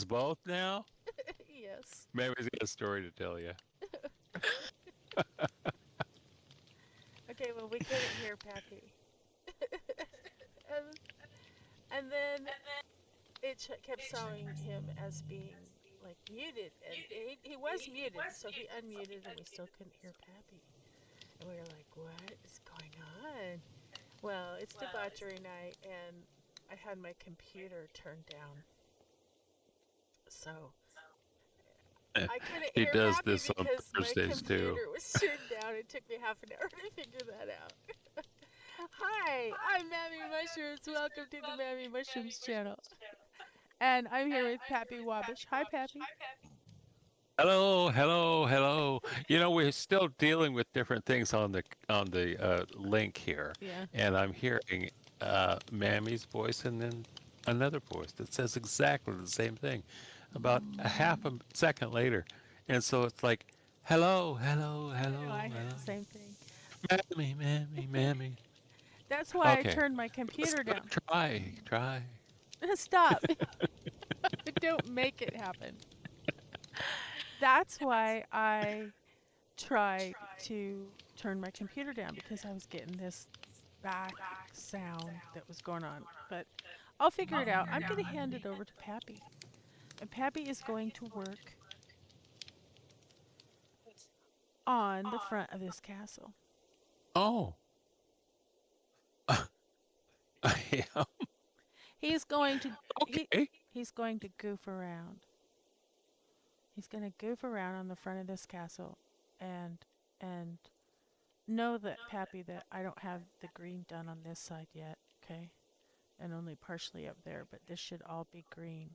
both now? Yes. Maybe he's got a story to tell you. Okay, well, we couldn't hear Pappy. and, and then kept showing him as being like muted, and he was muted, so he unmuted, and we still couldn't hear Pappy. And we were like, what is going on? Well, it's debauchery night, and I had my computer turned down, so I couldn't He hear does Pappy this on because my Thursdays too. computer was turned down. It took me half an hour to figure that out. Hi, I'm Mammy Mushrooms. Welcome to the Mammy Mushrooms channel. And I'm here with Pappy Wabish. Hi, Pappy. Hello, hello, hello. You know, we're still dealing with different things on the link here, Yeah. and I'm hearing Mammy's voice and then another voice that says exactly the same thing, about a half a second later, and so it's like, hello, hello, I know, hello, I heard the hello, same thing. Mammy, Mammy, Mammy. That's why I Okay, turned my let's computer give it down. a try, try. Stop. Don't make it happen. That's why I tried to turn my computer down because I was getting this back sound that was going on. But I'll figure it out. I'm going to hand it over to Pappy. And Pappy is going to work on the front of this castle. Oh, yeah, He's going to he okay. he's going to goof around. He's going to goof around on the front of this castle and and know that Pappy that I don't have the green done on this side yet, okay? And only partially up there, but this should all be green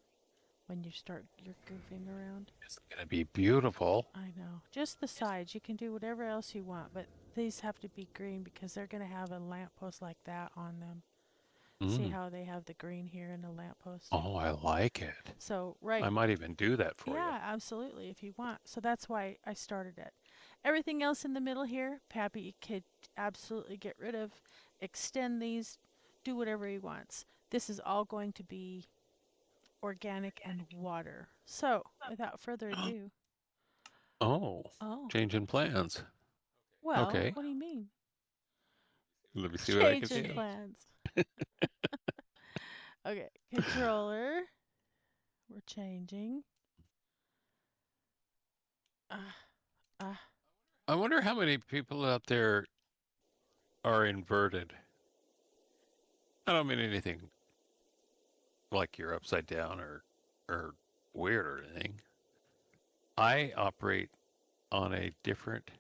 when you start your goofing around. It's gonna be beautiful. I know. Just the sides. You can do whatever else you want, but these have to be green because they're going to have a lamppost like that on them. See Mm. how they have the green here in the lamppost? Oh, I like it. So, I right. might even do that for you. Yeah, absolutely, if you want. So that's why I started it. Everything else in the middle here, Pappy could absolutely get rid of, extend these, do whatever he wants. This is all going to be organic and water. So, without further ado, Oh, oh, changing plans. well, Okay, what do you mean? let me see what I can Changing do. plans. Okay, controller. We're changing. Ah, ah. I wonder how many people out there are inverted. I don't mean anything like you're upside down or weird or anything. I operate on a different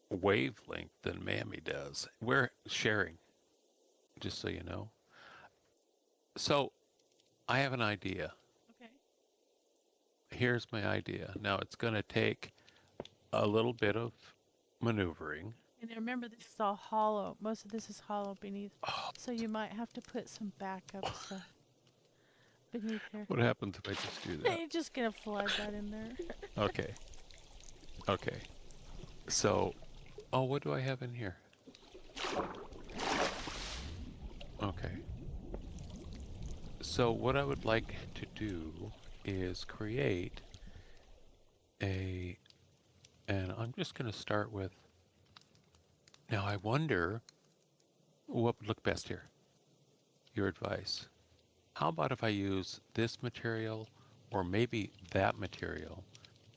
wavelength than Mammy does. We're sharing, just so you know. So I have an idea. Okay. Here's my idea. Now it's going to take a little bit of maneuvering. And remember, this is all hollow. Most of this is hollow beneath. Oh, So you might have to put some backup stuff beneath here. what happens if I just do that? You're just going to flood that in there. Okay, okay. So, oh, what do I have in here? Okay. So, what I would like to do is create a, and I'm just going to start with, now I wonder what would look best here? Your advice. How about if I use this material or maybe that material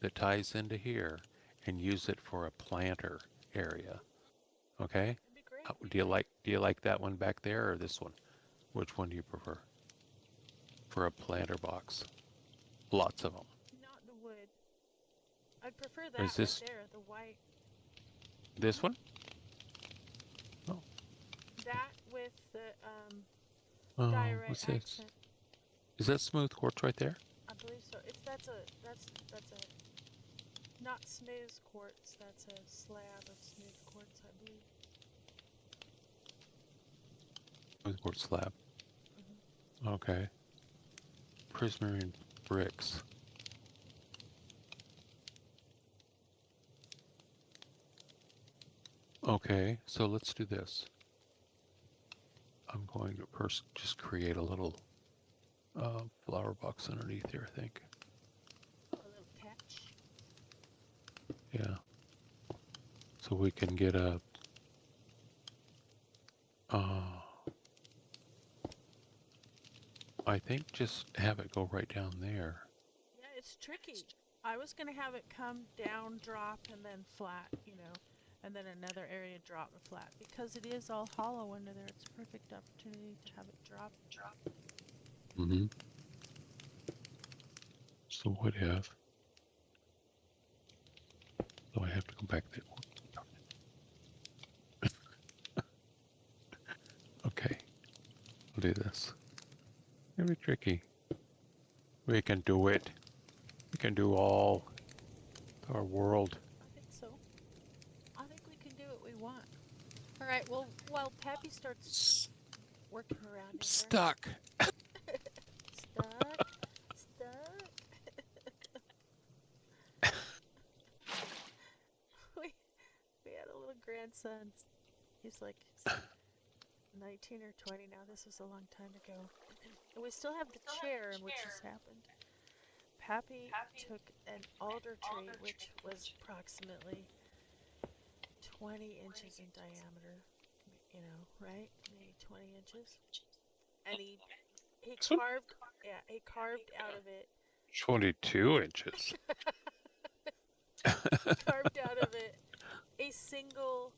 that ties into here and use it for a planter area? Okay? That'd be great. Do you like that one back there or this one? Which one do you prefer for a planter box? Lots of them. Not the wood. I'd prefer Or is that right this there, the white. this one? Oh, That with the oh, diorite what's this? accent. Is that smooth quartz right there? I believe so. It's that's a not smooth quartz. That's a slab of smooth quartz, I believe. Smooth quartz slab. Hmm. Okay. Prismarine bricks. Okay, so let's do this. I'm going to first just create a little flower box underneath here, I think. A little catch. Yeah. So we can get a. I think just have it go right down there. Yeah, it's tricky. I was going to have it come down, drop, and then flat, and then another area drop and flat. Because it is all hollow under there, it's a perfect opportunity to have it drop. Mm-hmm. So what if? So I have to go back there. Okay, we'll do this. Very tricky. We can do it. We can do all our world. I think so. I think we can do what we want. All right, well, while Pappy starts working around in there. Stuck. Stuck, stuck. we, we had a little grandson. He's like 19 or 20 now. This was a long time ago. And we still have the chair in which this happened. Pappy took an alder tree, which was approximately 20 inches in diameter, right? Maybe 20 inches. And he This one? carved, yeah, he carved out of it. 22 inches. He carved out of it a single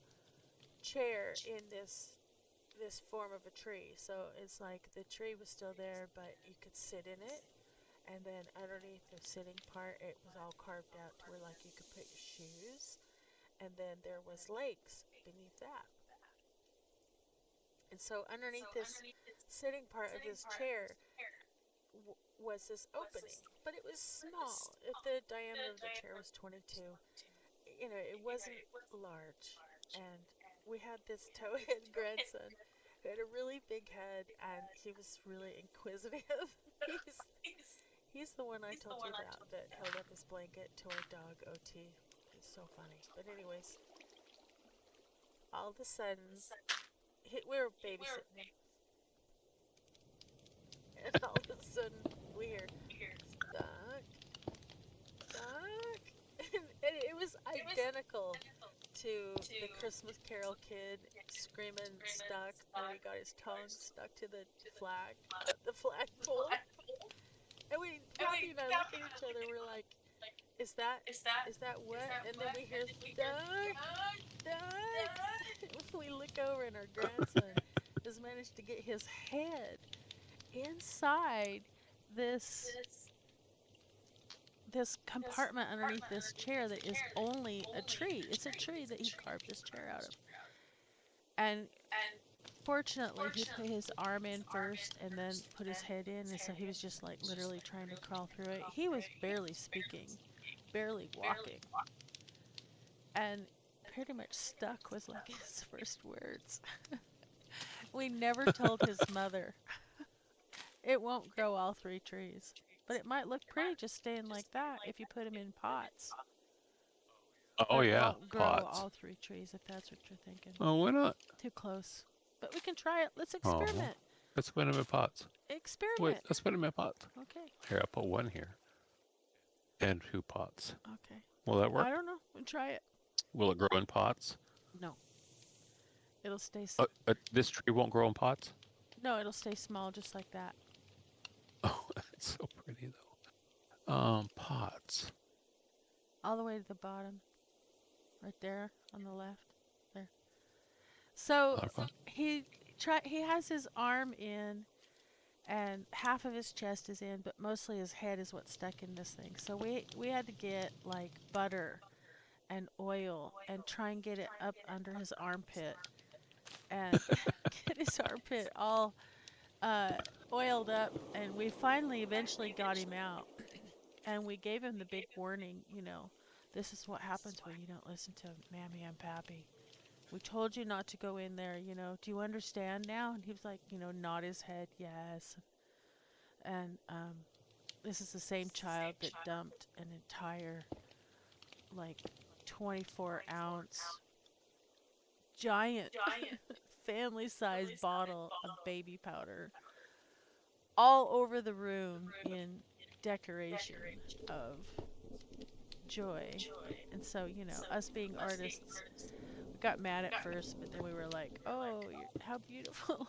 chair in this form of a tree. So it's like the tree was still there, but you could sit in it. And then underneath the sitting part, it was all carved out to where like you could put your shoes. And then there was legs beneath that. And so underneath this sitting part of this chair was this opening, but it was small. If the diameter of the chair was 22, it wasn't large. And we had this towhead grandson who had a really big head, and he was really inquisitive. he's he's the one I told you about that held up his blanket to our dog OT. He's so funny. But anyways, all of a sudden, we were babysitting him, and all of a sudden we hear stuck, stuck, and it was identical to the Christmas Carol kid screaming stuck, and he got his tongue stuck to the flagpole. And Pappy and I look at each other, we're like, is that what? And then we hear stuck, stuck. We look over and our grandson has managed to get his head inside this this compartment underneath this chair that is only a tree. It's a tree that he carved this chair out of. And fortunately, he put his arm in first and then put his head in, and so he was just like literally trying to crawl through it. He was barely speaking, barely walking, and pretty much stuck was like his first words. We never told his mother. It won't grow all three trees, but it might look pretty just staying like that if you put them in pots. Oh But it yeah, won't grow pots. all three trees if that's what you're thinking. Oh, why not? Too close. But we can try it. Let's Oh, experiment. let's put them in pots. Wait, Experiment. let's put them in pots. Okay. Here, I'll put one here and 2 pots. Okay. Will that I work? don't know. We'll try it. Will it grow in pots? No. It'll stay. This tree won't grow in pots. No, it'll stay small just like that. Oh, that's so pretty though. Pots. All the way to the bottom. Right there on the left. There. So Pot. he has his arm in and half of his chest is in, but mostly his head is what's stuck in this thing. So we had to get like butter and oil and try and get it up under his armpit and get his armpit all uh, oiled up. And we finally eventually got him out. And we gave him the big warning, this is what happens when you don't listen to Mammy and Pappy. We told you not to go in there, do you understand now? And he was like, nod his head, yes. And this is the same child that dumped an entire, like, 24-ounce giant family sized bottle of baby powder all over the room in decoration of joy. And so, us being artists, we got mad at first, but then we were like, oh, how beautiful.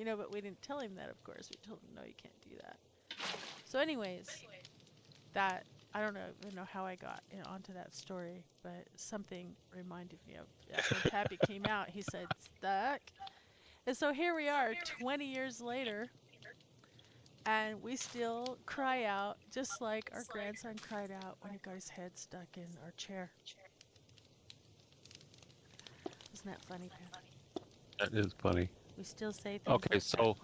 But we didn't tell him that, of course. We told him, no, you can't do that. So, anyways, that, I don't even know how I got onto that story, but something reminded me of that. When Pappy came out, he said, stuck. And so here we are 20 years later, and we still cry out just like our grandson cried out when he got his head stuck in our chair. Isn't that funny, Pappy? That is funny. We still say things Okay, like that. so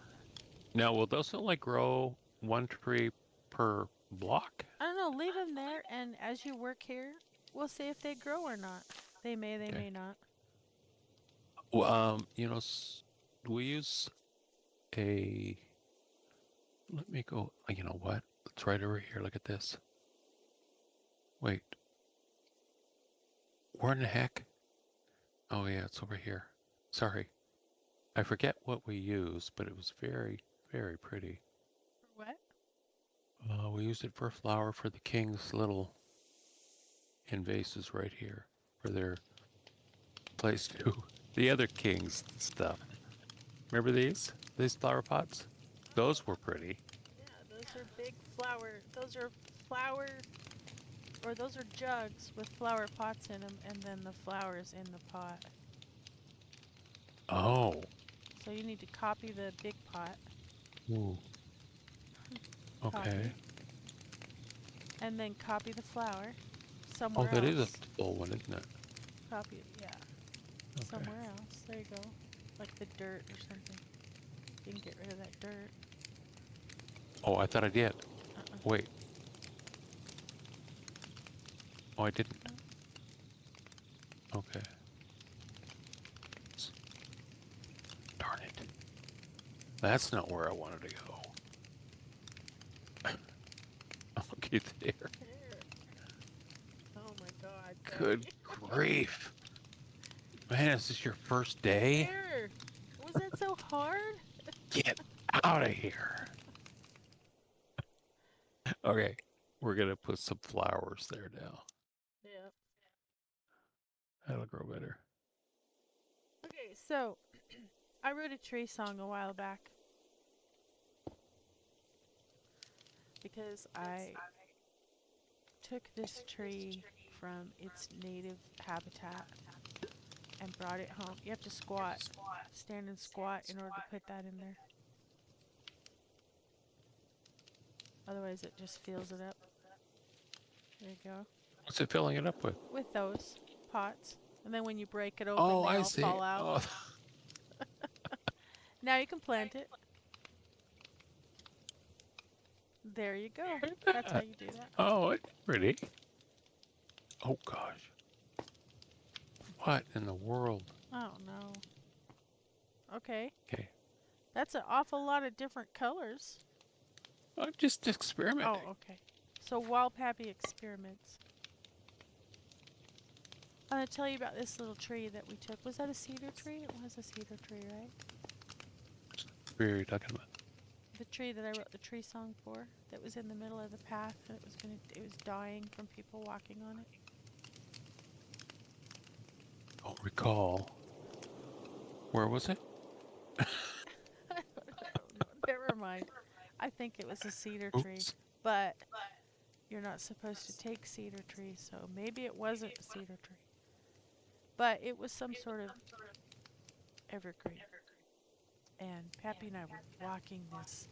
now will those only grow one tree per block? I don't know, leave them there, and as you work here, we'll see if they grow or not. They Okay. may not. Well, we use a. Let me go. You know what? It's right over here. Look at this. Wait. Where in the heck? Oh yeah, it's over here. Sorry. I forget what we used, but it was very, very pretty. For what? We used it for a flower for the king's little in vases right here for their place to the other king's stuff. Remember these? These flower pots? Those were pretty. Yeah, those are big flower. Those are flower, or those are jugs with flower pots in them, and then the flowers in the pot. Oh. So you need to copy the big pot. Ooh. Okay. Copy. And then copy the flower Oh, somewhere that is a else. full one, isn't it? Copy it, yeah. Okay. Somewhere else. There you go. Like the dirt or something. You can get rid of that dirt. Oh, I thought I did. Uh-uh. Wait. Oh, I didn't. Okay. Darn it. That's not where I wanted to go. Okay, there. There. Oh my God. Good grief. Man, is this your first day? There. Was that so hard? Get out of here. Okay, we're going to put some flowers there now. Yeah. That'll grow better. Okay, so I wrote a tree song a while back because I took this tree from its native habitat and brought it home. You have to squat, stand and squat in order to put that in there. Otherwise, it just fills it up. There you go. What's it filling it up with? With those pots. And then when you break it open, Oh, they I all see. fall out. Oh, Now you can plant it. There you go. That's how you do that. oh, it's pretty. Oh, gosh. What in the world? Oh, no. Okay. Okay. That's an awful lot of different colors. I'm just experimenting. Oh, okay. So while Pappy experiments, I'm going to tell you about this little tree that we took. Was that a cedar tree? It was a cedar tree, right? What are you talking about? The tree that I wrote the tree song for, that was in the middle of the path, and it was dying from people walking on it. Don't recall. Where was it? I don't know. Never mind. I think it was a cedar tree, Oops. but you're not supposed to take cedar trees, so maybe it wasn't a cedar tree. But it was some sort of evergreen. And Pappy and I were walking this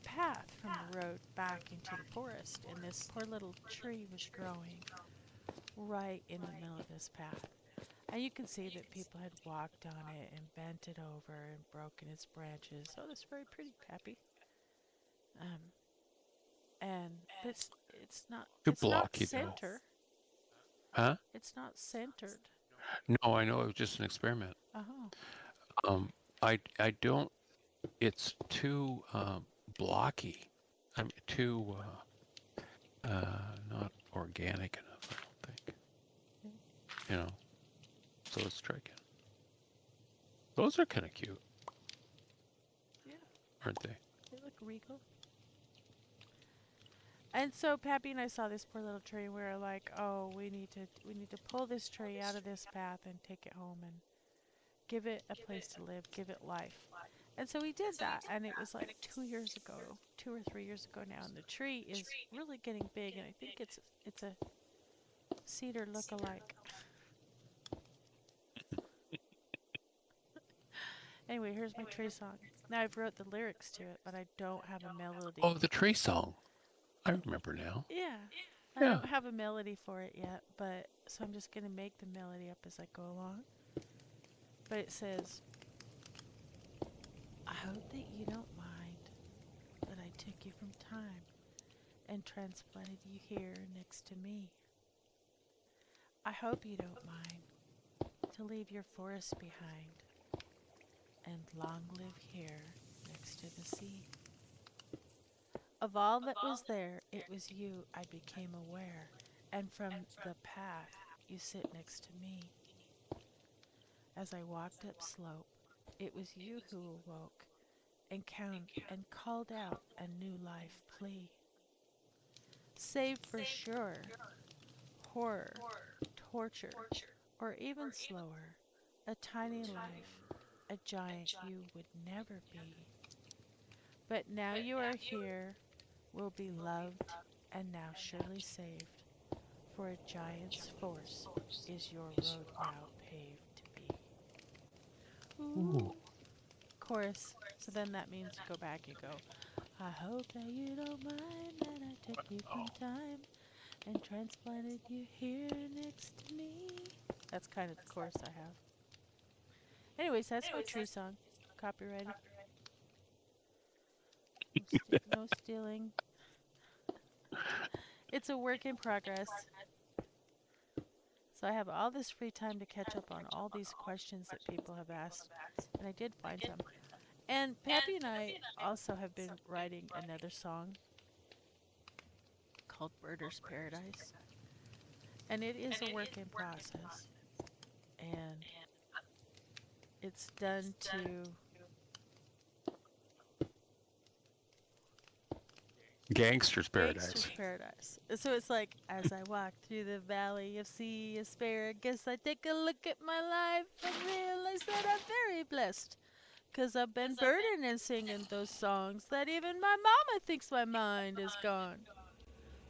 path from the road back into the forest, and this poor little tree was growing right in the middle of this path. And you can see that people had walked on it and bent it over and broken its branches. Oh, that's very pretty, Pappy. And Too it's not blocky though. center. Huh? It's not centered. No, I know it was just an experiment. Oh. I don't. It's too blocky. I mean, too not organic enough. I don't think. You know. So let's try again. Those are kind of cute, Yeah, aren't they? they look Rico. And so Pappy and I saw this poor little tree. And we were like, "Oh, we need to pull this tree out of this path and take it home and give it a place to live, give it life." And so we did that, and it was like 2 years ago, 2 or 3 years ago now, and the tree is really getting big, and I think it's a cedar look-alike. Anyway, here's my tree song. Now I've wrote the lyrics to it, but I don't have a Oh, melody. the tree song. I remember now. Yeah, I Yeah. don't have a melody for it yet, but so I'm just gonna make the melody up as I go along. But it says, "I hope that you don't mind that I took you from time and transplanted you here next to me. I hope you don't mind to leave your forest behind and long live here next to the sea. Of all that was there, it was you I became aware, and from the path you sit next to me. As I walked up slope, it was you who awoke and called out a new life plea. Save for sure, horror, torture, or even slower, a tiny life, a giant you would never be. But now you are here, will be loved, and now surely saved, for a giant's force is your road now paved to be." Ooh. Ooh. Chorus. So then that means you go back, you go, "I hope that you don't mind that I took you from time and transplanted you here next to me." That's kind of the chorus I have. Anyways, that's my tree song. Copyrighted. No stealing. It's a work in progress. So I have all this free time to catch up on all these questions that people have asked, and I did find some. And Pappy and I also have been writing another song called Birder's Paradise, and it is a work in process, and it's done to Gangster's Gangster's Paradise. Paradise. So it's like, as I walk through the valley of sea asparagus, I take a look at my life and realize that I'm very blessed. 'Cause I've been birding and singing those songs that even my mama thinks my mind is gone.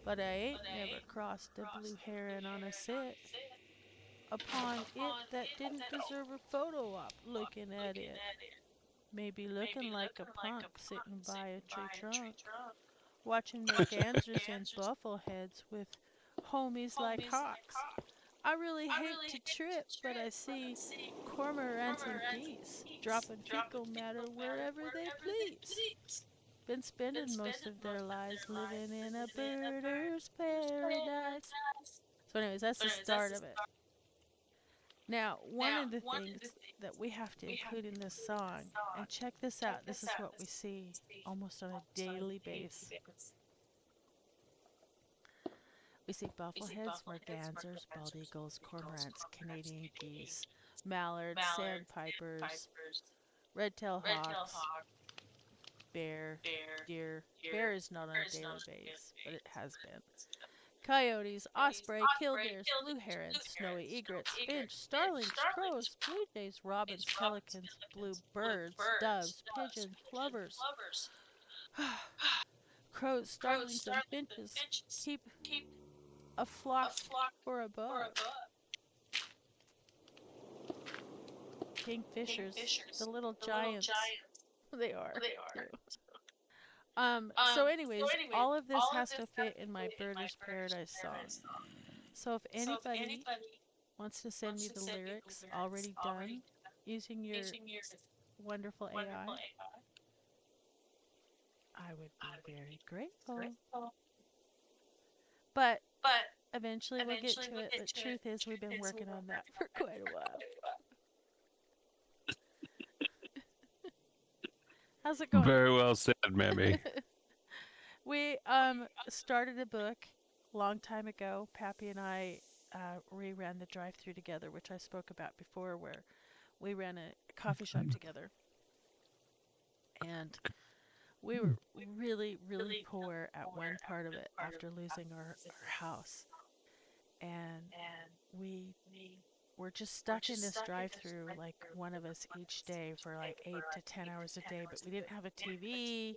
But I ain't never crossed a blue heron on a sit upon it that didn't deserve a photo op looking at it. Maybe looking like a punk sitting by a tree trunk, watching mergansers and buffleheads with homies like hawks. I really hate to trip, but I see cormorants and geese dropping fecal matter wherever they please. Been spending most of their lives living in a birder's paradise." So, anyways, that's the start of it. Now, one of the things that we have to include in this song, and check this out, this is what we see almost on a daily basis. We see buffleheads, mergansers, bald eagles, cormorants, Canadian geese, mallards, sandpipers, red-tailed hawks, bear, deer. Bear is not on a daily basis, but it has been. Coyotes, osprey, killdeers, blue herons, snowy egrets, finch, starlings, crows, blue jays, robins, pelicans, blue birds, doves, pigeons, plovers, crows, starlings, and finches keep a flock for above. Kingfishers, the little giants, they are too. So anyways, all of this has to fit in my Birder's Paradise song. So if anybody wants to send me the lyrics already done using your wonderful AI, I would be very grateful. But eventually we'll get to it. But truth is, we've been working on that for quite a while. How's it going? Very well said, Mammy. We started a book a long time ago. Pappy and I reran the drive-through together, which I spoke about before, where we ran a coffee shop together. And We were really, really poor at one part of it after losing our house. And we were just stuck in this drive through, like one of us each day for like 8 to 10 hours a day, but we didn't have a TV.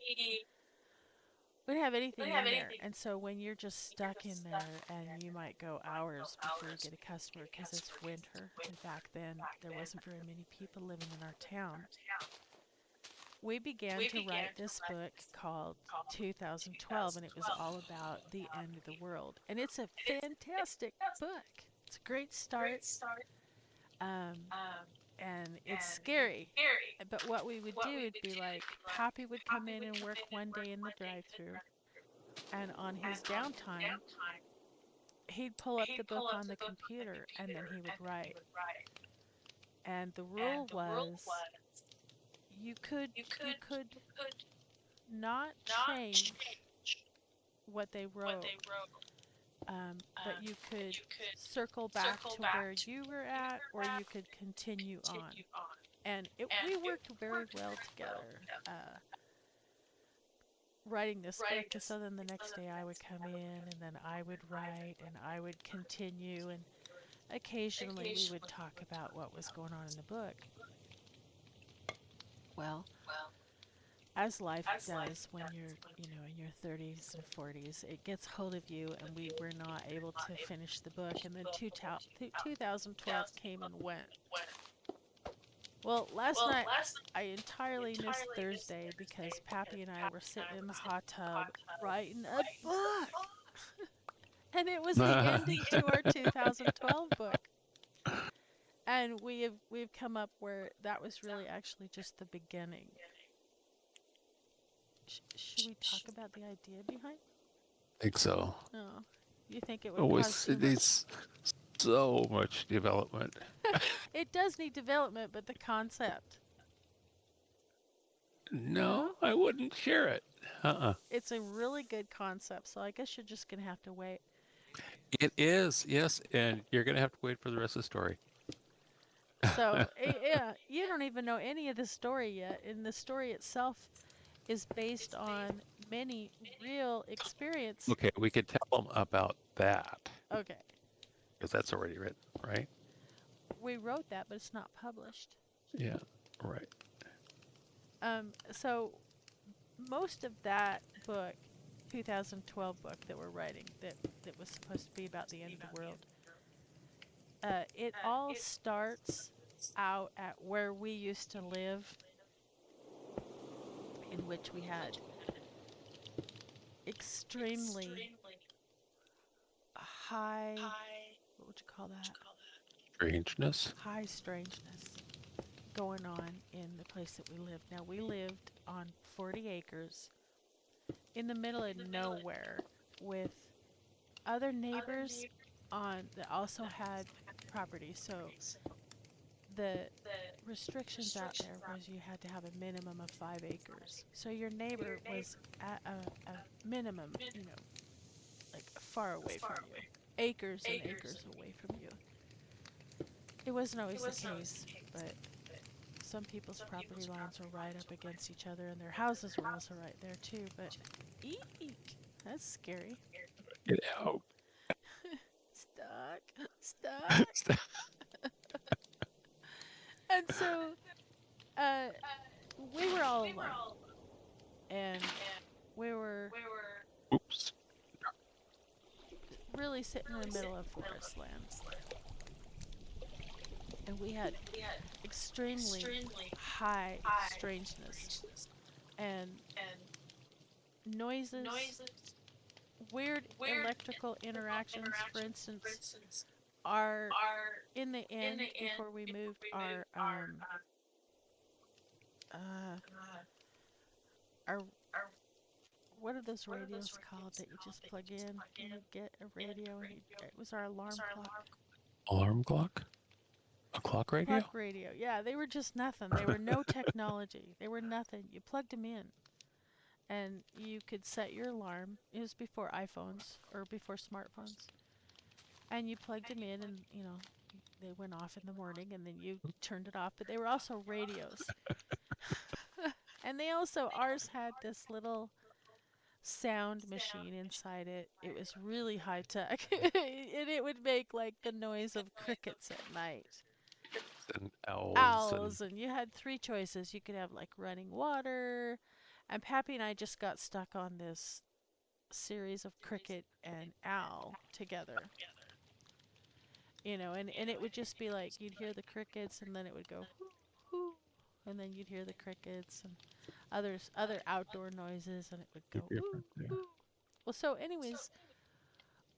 We didn't have anything in there. And so when you're just stuck in there and you might go hours before you get a customer because it's winter, and back then there wasn't very many people living in our town, we began to write this book called 2012, and it was all about the end of the world. And it's a fantastic book. It's a great start, um, and it's scary. But what we would do would be like Pappy would come in and work one day in the drive-through, and on his downtime, he'd pull up the book on the computer and then he would write. And the rule was you could not change what they wrote, but you could circle back to where you were at, or you could continue on. And we worked very well together, writing this book. And so then the next day I would come in, and then I would write, and I would continue, and occasionally we would talk about what was going on in the book. Well, as life does when you're, in your 30s and 40s, it gets hold of you, and we were not able to finish the book. And then 2012 came and went. Well, last night I entirely missed Thursday because Pappy and I were sitting in the hot tub writing a book. And it was the ending to our 2012 book. And we've come up where that was really actually just the beginning. Should we talk about the idea behind? Think so. No. You think it would Oh, cause too it much? needs so much development. It does need development, but the concept. No, No? I wouldn't share it. Uh-uh. It's a really good concept, so I guess you're just going to have to wait. It is, yes, and you're gonna have to wait for the rest of the story. So, yeah, you don't even know any of the story yet, and the story itself is based on many real experience. Okay, we could tell them about that Okay, because that's already written, right? we wrote that, but it's not published. Yeah, right. So most of that book, 2012 book that we're writing, that was supposed to be about the end of the world, it all starts out at where we used to live, in which we had extremely high, what would you call that? Strangeness. High strangeness going on in the place that we lived. Now, we lived on 40 acres in the middle of nowhere with other neighbors on that also had property. So the restrictions out there was you had to have a minimum of 5 acres. So your neighbor was at a minimum, like far away from you, acres and acres away from you. It wasn't always the case, but some people's property lines were right up against each other, and their houses were also right there too. But eek, that's scary. Get out. Stuck. And so, uh, we were all alone, and we were Oops. really sitting in the middle of forest land, and we had extremely high strangeness and noises, weird electrical interactions. For instance, our in the end, before we moved, uh, our what are those radios called that you just plug in and you get a radio, and it was our alarm clock. Alarm clock? A clock radio? Clock radio. Yeah, they were just nothing. They were no technology. They were nothing. You plugged them in, and you could set your alarm. It was before iPhones or before smartphones. And you plugged them in, and they went off in the morning, and then you turned it off. But they were also radios. And they also, ours had this little sound machine inside it. It was really high tech. And it would make like the noise of crickets at night. And owls and Owls, and you had three choices. You could have like running water, and Pappy and I just got stuck on this series of cricket and owl together. And it would just be like you'd hear the crickets and then it would go whoo, whoo, and then you'd hear the crickets and other outdoor noises and it would be go whoo, different there. whoo. Well, so anyways,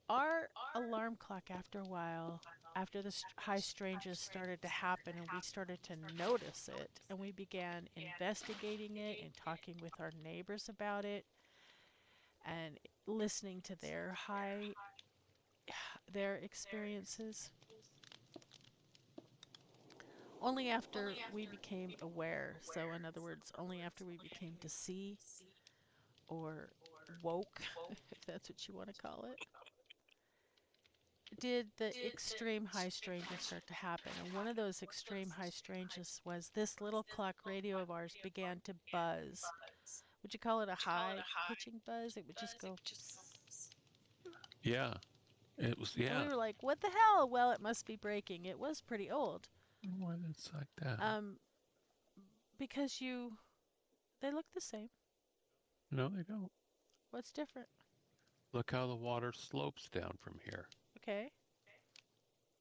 our alarm clock after a while, after the high strangeness started to happen and we started to notice it and we began investigating it and talking with our neighbors about it and listening to their experiences. Only after we became aware, so in other words, only after we became to see or woke, if that's what you want to call it, did the extreme high strangeness start to happen. And one of those extreme high strangeness was this little clock radio of ours began to buzz. Would you call it a high pitching buzz? It would just go psst. Yeah, it was. And we Yeah. were like, what the hell? Well, it must be breaking. It was pretty old. Why it's like that? Um, because they look the same. No, they don't. What's different? Look how the water slopes down from here, Okay.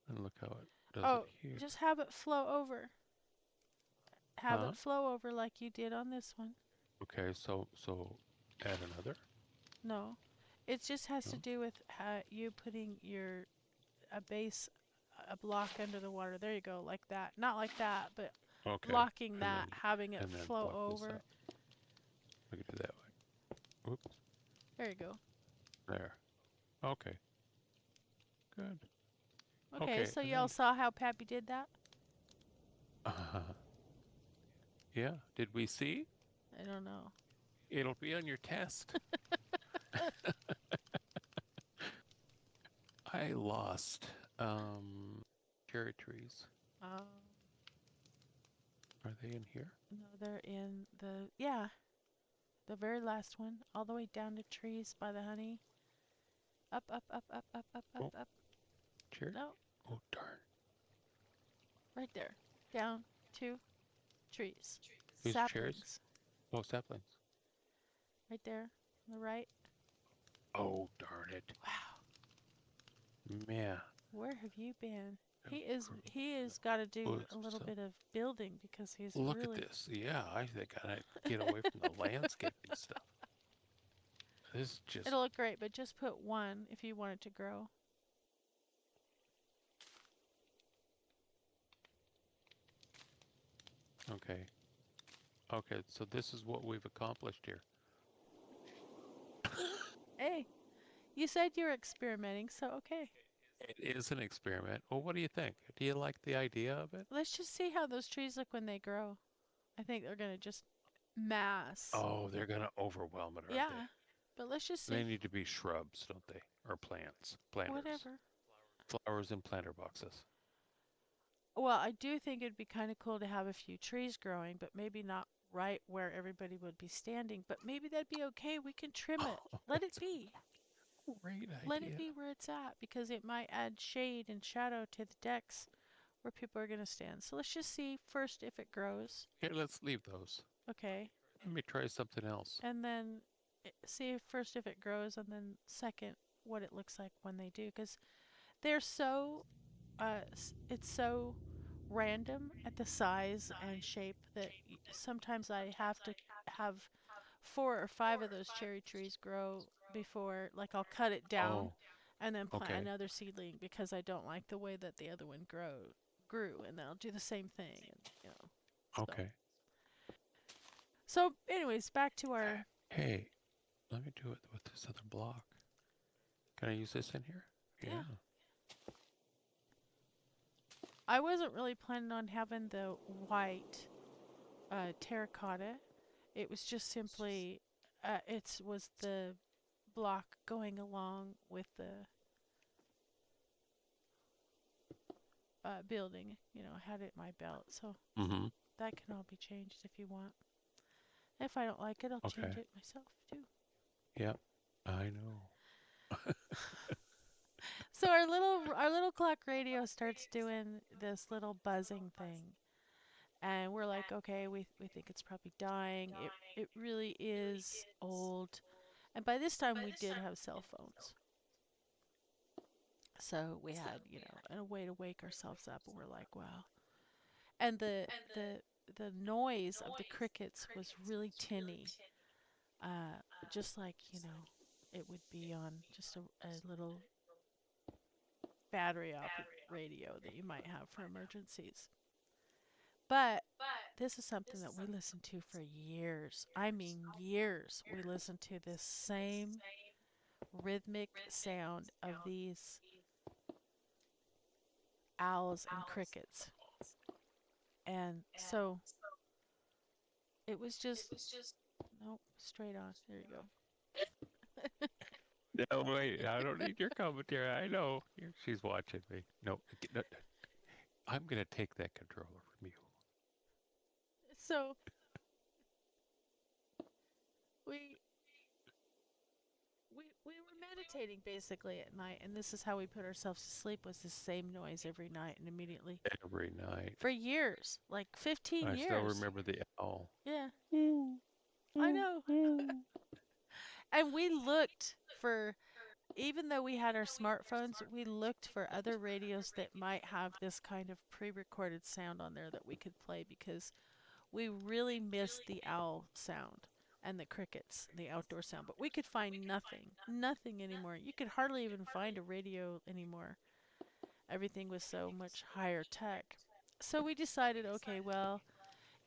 and look how it does it Oh, here. just have it flow over. Have Huh? it flow over like you did on this one. Okay, so add another. No. It just has to No. do with you putting a base, a block under the water. There you go, like that. Not like that, but Okay, blocking that, having it and then flow block this over. out. Look at it that way. Whoops. There you go. There. Okay. Good. Okay, Okay, so and y'all then. saw how Pappy did that? Yeah. Did we see? I don't know. It'll be on your test. I lost cherry trees. Um, Are they in here? no, they're in the very last one, all the way down to trees by the honey. Up, up, up, up, up, up, up, Oh, up. cherry. No, Oh, darn. right there. Down to trees. Whose cherries? Saplings. Oh, saplings. Right there. On the right. Oh, darn it. Wow. Man. Where have you been? He has got to do a little So, bit of building because he's look at really. this. Yeah, I think I gotta get away from the landscaping stuff. This is just It'll look great, but just put one if you want it to grow. okay. Okay, so this is what we've accomplished here. Hey, you said you're experimenting, so okay. It is an experiment. Well, what do you think? Do you like the idea of it? Let's just see how those trees look when they grow. I think they're gonna just mass. Oh, they're gonna overwhelm it, aren't they? Yeah, but let's just They see. need to be shrubs, don't they? Or plants. Planters. Whatever. Flowers in planter boxes. Well, I do think it'd be kind of cool to have a few trees growing, but maybe not right where everybody would be standing. But maybe that'd be okay. We can trim it. Oh, Let it that's be. a great Let it idea. be where it's at because it might add shade and shadow to the decks where people are going to stand. So let's just see first if it grows. Here, let's leave those. Okay. Let me try something else. And then see first if it grows and then second what it looks like when they do because they're so it's so random at the size and shape that sometimes I have to have 4 or 5 of those cherry trees grow before, like I'll cut it down Oh, and then plant okay. another seedling because I don't like the way that the other one grew, and then I'll do the same thing, and so Okay. so anyways, back to our Hey, let me do it with this other block. Can I use this in here? yeah. Yeah. I wasn't really planning on having the white terracotta. It was just simply it was the block going along with the building. I had it in my belt, so Mm-hmm. that can all be changed if you want. If I don't like it, I'll change Okay. it myself too. Yep. I know. So our little clock radio starts doing this little buzzing thing. And we're like, okay, we think it's probably dying. It really is old. And by this time we did have cell phones. So we had, a way to wake ourselves up and we're like, wow. And the noise of the crickets was really tinny. Uh just like, it would be on just a little battery op radio that you might have for emergencies. But this is something that we listened to for years. I mean, years. We listened to this same rhythmic sound of these owls and crickets. And so it was just, nope, straight on. There you go. No, wait. I don't need your commentary. I know. She's watching me. No, no, I'm going to take that controller from you. So we we were meditating basically at night, and this is how we put ourselves to sleep, was the same noise every night and immediately Every night. for years, like 15 I still years. remember the owl. Yeah, I know. And we looked for, even though we had our smartphones, we looked for other radios that might have this kind of pre-recorded sound on there that we could play because we really missed the owl sound and the crickets, the outdoor sound. But we could find nothing, nothing anymore. You could hardly even find a radio anymore. Everything was so much higher tech. So we decided, okay, well,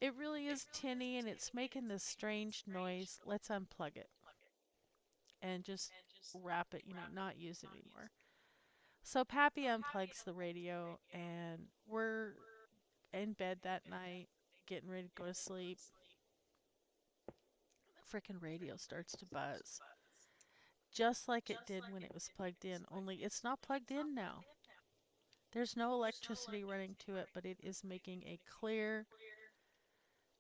it really is tinny and it's making this strange noise. Let's unplug it and just wrap it, not use it anymore. So Pappy unplugs the radio and we're in bed that night, getting ready to go to sleep. The freaking radio starts to buzz. Just like it did when it was plugged in, only it's not plugged in now. There's no electricity running to it, but it is making a clear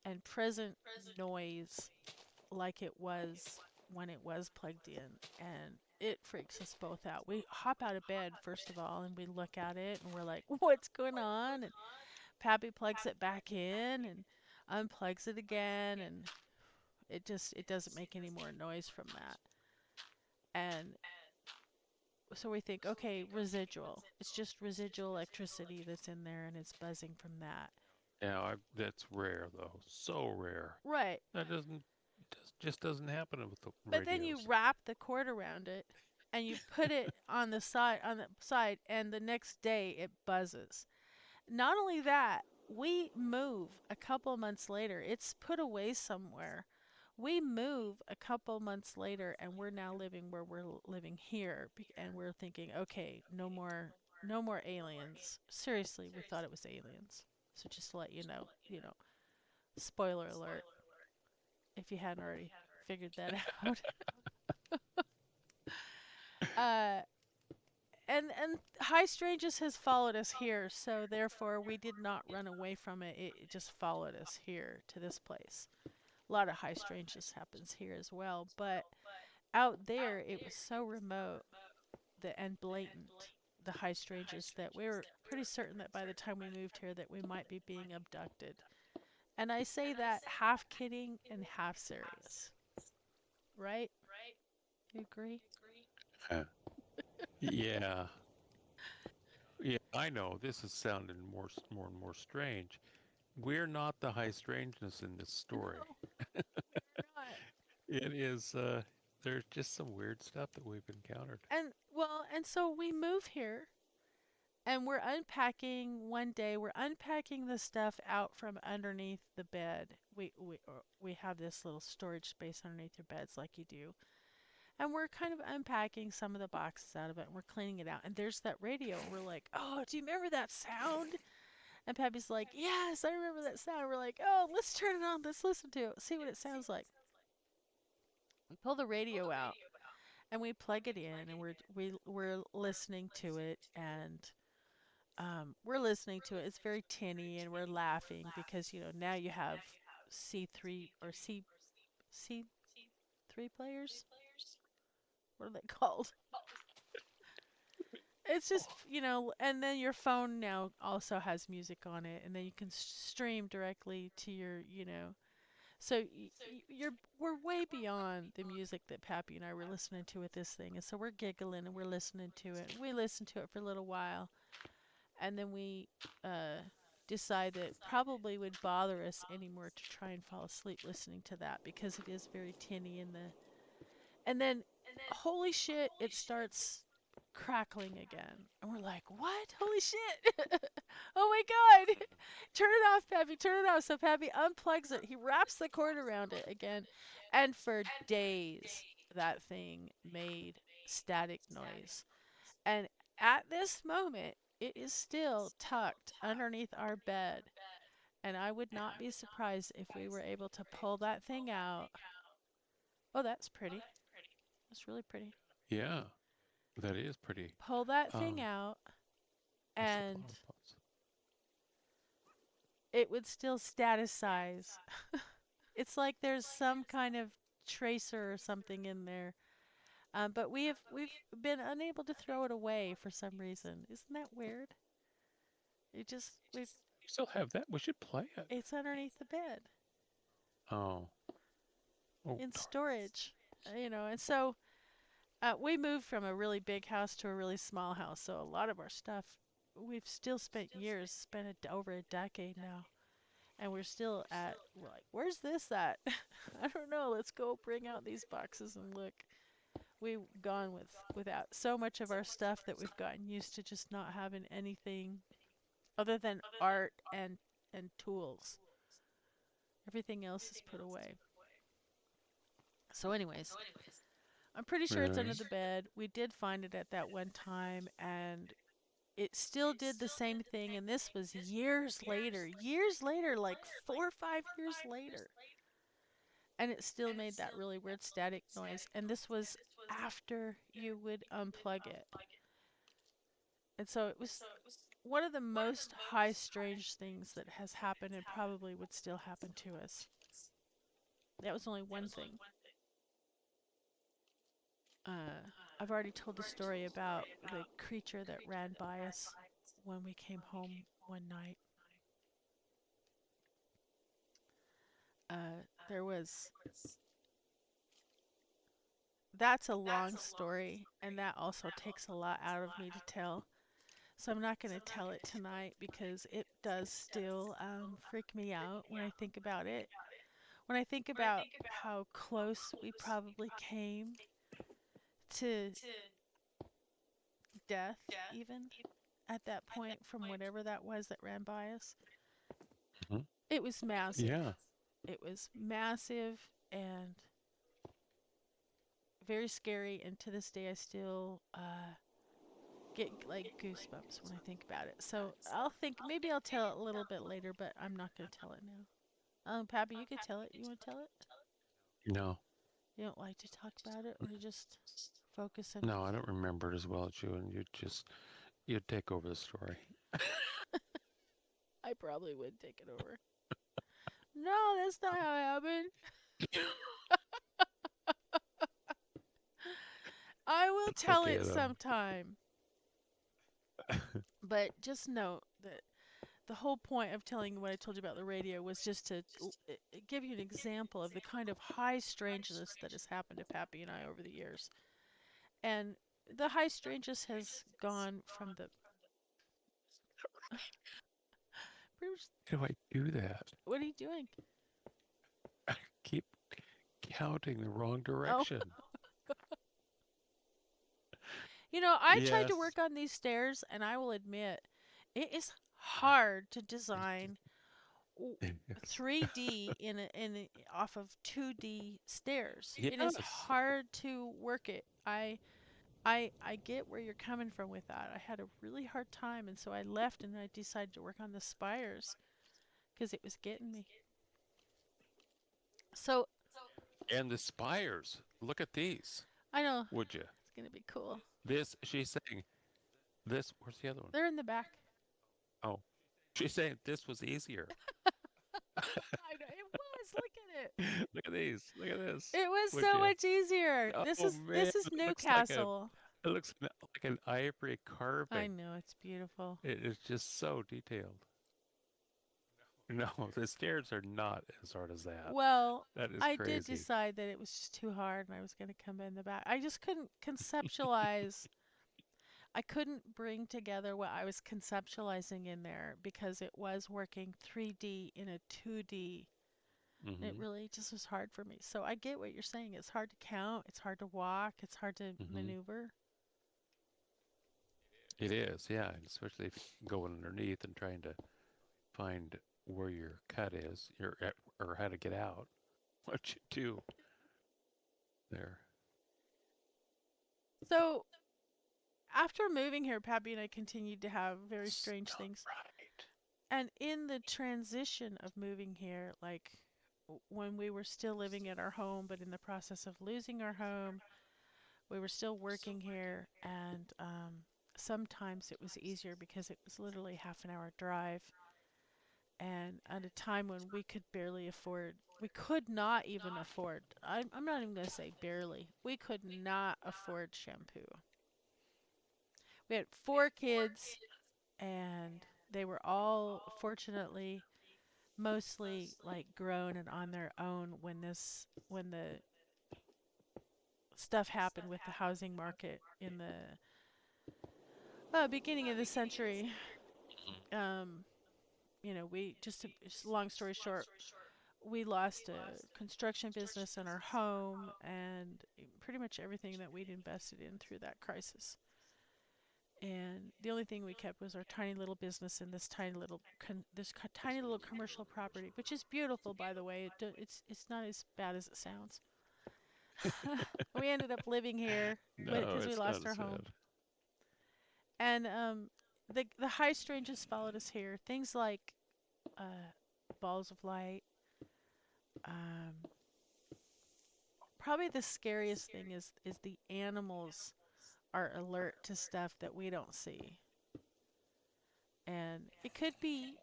and present noise like it was when it was plugged in. And it freaks us both out. We hop out of bed, first of all, and we look at it and we're like, what's going on? And Pappy plugs it back in and unplugs it again. And it doesn't make any more noise from that. And so we think, okay, residual. It's just residual electricity that's in there and it's buzzing from that. Yeah, that's rare though. So rare. Right. That just doesn't happen with the But then you radios. wrap the cord around it and you put it on the side and the next day it buzzes. Not only that, we move a couple months later. It's put away somewhere. We move a couple months later and we're now living where we're living here and we're thinking, okay, no more aliens. Seriously, we thought it was aliens. So just to let you know, spoiler alert if you hadn't already figured that out. Uh and High Strangeness has followed us here, so therefore we did not run away from it. It just followed us here to this place. A lot of High Strangeness happens here as well, but out there it was so remote and blatant, the High Strangeness, that we were pretty certain that by the time we moved here that we might be being abducted. And I say that half kidding and half serious, right? You agree? Uh, yeah, yeah. I know this is sounding more and more strange. We're not the high strangeness in this story. No, we're not. It is. There's just some weird stuff that we've encountered. And well, and so we move here and we're unpacking one day. We're unpacking the stuff out from underneath the bed. We have this little storage space underneath your beds like you do. And we're kind of unpacking some of the boxes out of it and we're cleaning it out. And there's that radio. And we're like, "Oh, do you remember that sound?" And Pappy's like, "Yes, I remember that sound." We're like, "Oh, let's turn it on. Let's listen to it. See what it sounds like." We pull the radio out and we plug it in and we're listening to it and we're listening to it. It's very tinny and we're laughing because now you have C3 or C. C3 players. What are they called? It's just, and then your phone now also has music on it, and then you can stream directly to your. So we're way beyond the music that Pappy and I were listening to with this thing, and so we're giggling and we're listening to it. And we listened to it for a little while, and then we uh, decide that it probably would bother us anymore to try and fall asleep listening to that because it is very tinny and then holy shit, it starts crackling again. And we're like, what? Holy shit. Oh my god. Turn it off, Pappy. Turn it off. So Pappy unplugs it. He wraps the cord around it again. And for days, that thing made static noise. And at this moment, it is still tucked underneath our bed. And I would not be surprised if we were able to pull that thing out. Oh, that's pretty. That's really pretty. Yeah, that is pretty. Pull that thing Um, out, what's the and bottom parts? it would still staticize. It's like there's some kind of tracer or something in there. But we've been unable to throw it away for some reason. Isn't that weird? It just we've You still have that? We should play it. it's underneath the bed Oh, oh in darn. storage. And so we moved from a really big house to a really small house. So a lot of our stuff we've still spent years, spent over a decade now. And we're like, where's this at? I don't know. Let's go bring out these boxes and look. We've gone without so much of our stuff that we've gotten used to just not having anything other than art and tools. Everything else is put away. So anyways, I'm pretty sure it's under Right. the bed. We did find it at that one time and it still did the same thing, and this was years later, like 4 or 5 years later. And it still made that really weird static noise. And this was after you would unplug it. And so it was one of the most high strange things that has happened and probably would still happen to us. That was only one thing. Uh, I've already told the story about the creature that ran by us when we came home one night. There was That's a long story, and that also takes a lot out of me to tell. So I'm not going to tell it tonight because it does still freak me out when I think about it. When I think about how close we probably came to death, even at that point, from whatever that was that ran by us, Mhm. it was Yeah. massive. It was massive and very scary. And to this day, I still get like goosebumps when I think about it. So maybe I'll tell it a little bit later, but I'm not going to tell it now. Pappy, you could tell it. You want to tell it? No. You don't like to talk about it, or you just focus on. No, I don't remember it as well as you, and you take over the story. I probably would take it over. No, that's not how it happened. I will It's tell okay it though. sometime. But just note that the whole point of telling you what I told you about the radio was just to give you an example of the kind of high strangeness that has happened to Pappy and I over the years. And the high strangeness has gone from the pretty much. How do I do that? What are you doing? Keep counting the wrong Oh, direction. I tried to Yes. work on these stairs, and I will admit it is hard to design 3D off of 2D stairs. It is Yes. hard to work it. I get where you're coming from with that. I had a really hard time, and so I left and I decided to work on the spires because it was getting me. So And the spires. Look at these. I know Would you? it's gonna be cool. This, she's saying, this, where's the other one? They're in the back. Oh, she's saying this was easier. I know it was. Look at it. Look at these. Look at this. It was Would so you? much easier. This Oh is man, this is it looks like a Newcastle. it looks like an ivory I carving. know it's beautiful. It is just so detailed. No, the stairs are not as hard as that. Well, That is I did crazy. decide that it was just too hard and I was going to come in the back. I just couldn't conceptualize. I couldn't bring together what I was conceptualizing in there because it was working 3D in a 2D. And it Mm-hmm. really just was hard for me. So I get what you're saying. It's hard to count, it's hard to walk, it's hard to Mm-hmm. maneuver. It is, yeah, and especially if you're going underneath and trying to find where your cut is, or how to get out. What you do there? So after moving here, Pappy and I continued to have very strange Smell things. it right. And in the transition of moving here, like when we were still living at our home, but in the process of losing our home, we were still working here. And sometimes it was easier because it was literally half an hour drive. And at a time when we could barely afford, we could not even afford, I'm not even going to say barely, we could not afford shampoo. We had 4 kids, and they were all fortunately mostly like grown and on their own when the stuff happened with the housing market in the beginning of the century. Um, we just long story short, we lost a construction business and our home and pretty much everything that we'd invested in through that crisis. And the only thing we kept was our tiny little business and this tiny little commercial property, which is beautiful, by the way. It's not as bad as it sounds. We ended up living here No, because we it's not lost our as home, bad. and the high strangeness followed us here. Things like uh, balls of light. Um, Probably the scariest thing is the animals are alert to stuff that we don't see, and it could be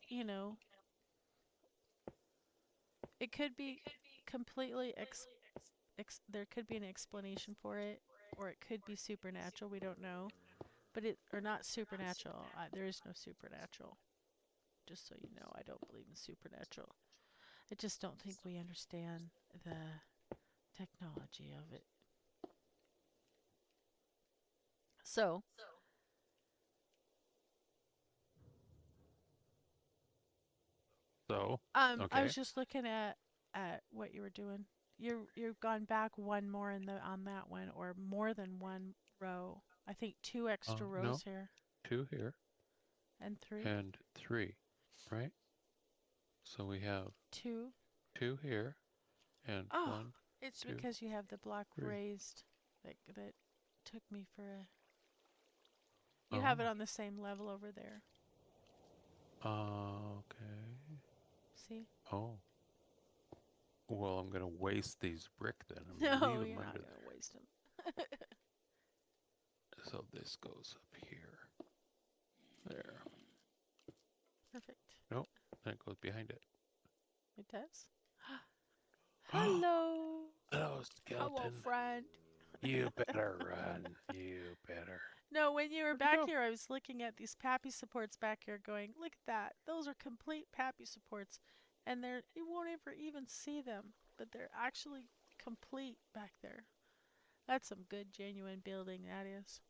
it could be completely there could be an explanation for it, or it could be supernatural. We don't know, but it or not supernatural. There is no supernatural. Just so you know, I don't believe in supernatural. I just don't think we understand the technology of it. So, So, I was okay. just looking at what you were doing. You've gone back one more in the on that one, or more than one row. I think 2 extra rows No, here, two here and three, and three, right? So we have two. two here and Oh, one, it's two, because you have the block three. raised. That took me for a. You have it Oh, on the same level over there. okay. See? Oh, well, I'm gonna waste these brick then. I'm gonna leave No, them you're under not gonna there. waste them. So this goes up here. There. Perfect. Nope, that goes behind it. It does. Oh, Hello. hello, Hello, skeleton. friend. You better run. You better. No, when you were Where'd he back go? here, I was looking at these Pappy supports back here going, look at that. Those are complete Pappy supports. And you won't ever even see them, but they're actually complete back there. That's some good, genuine building, that is.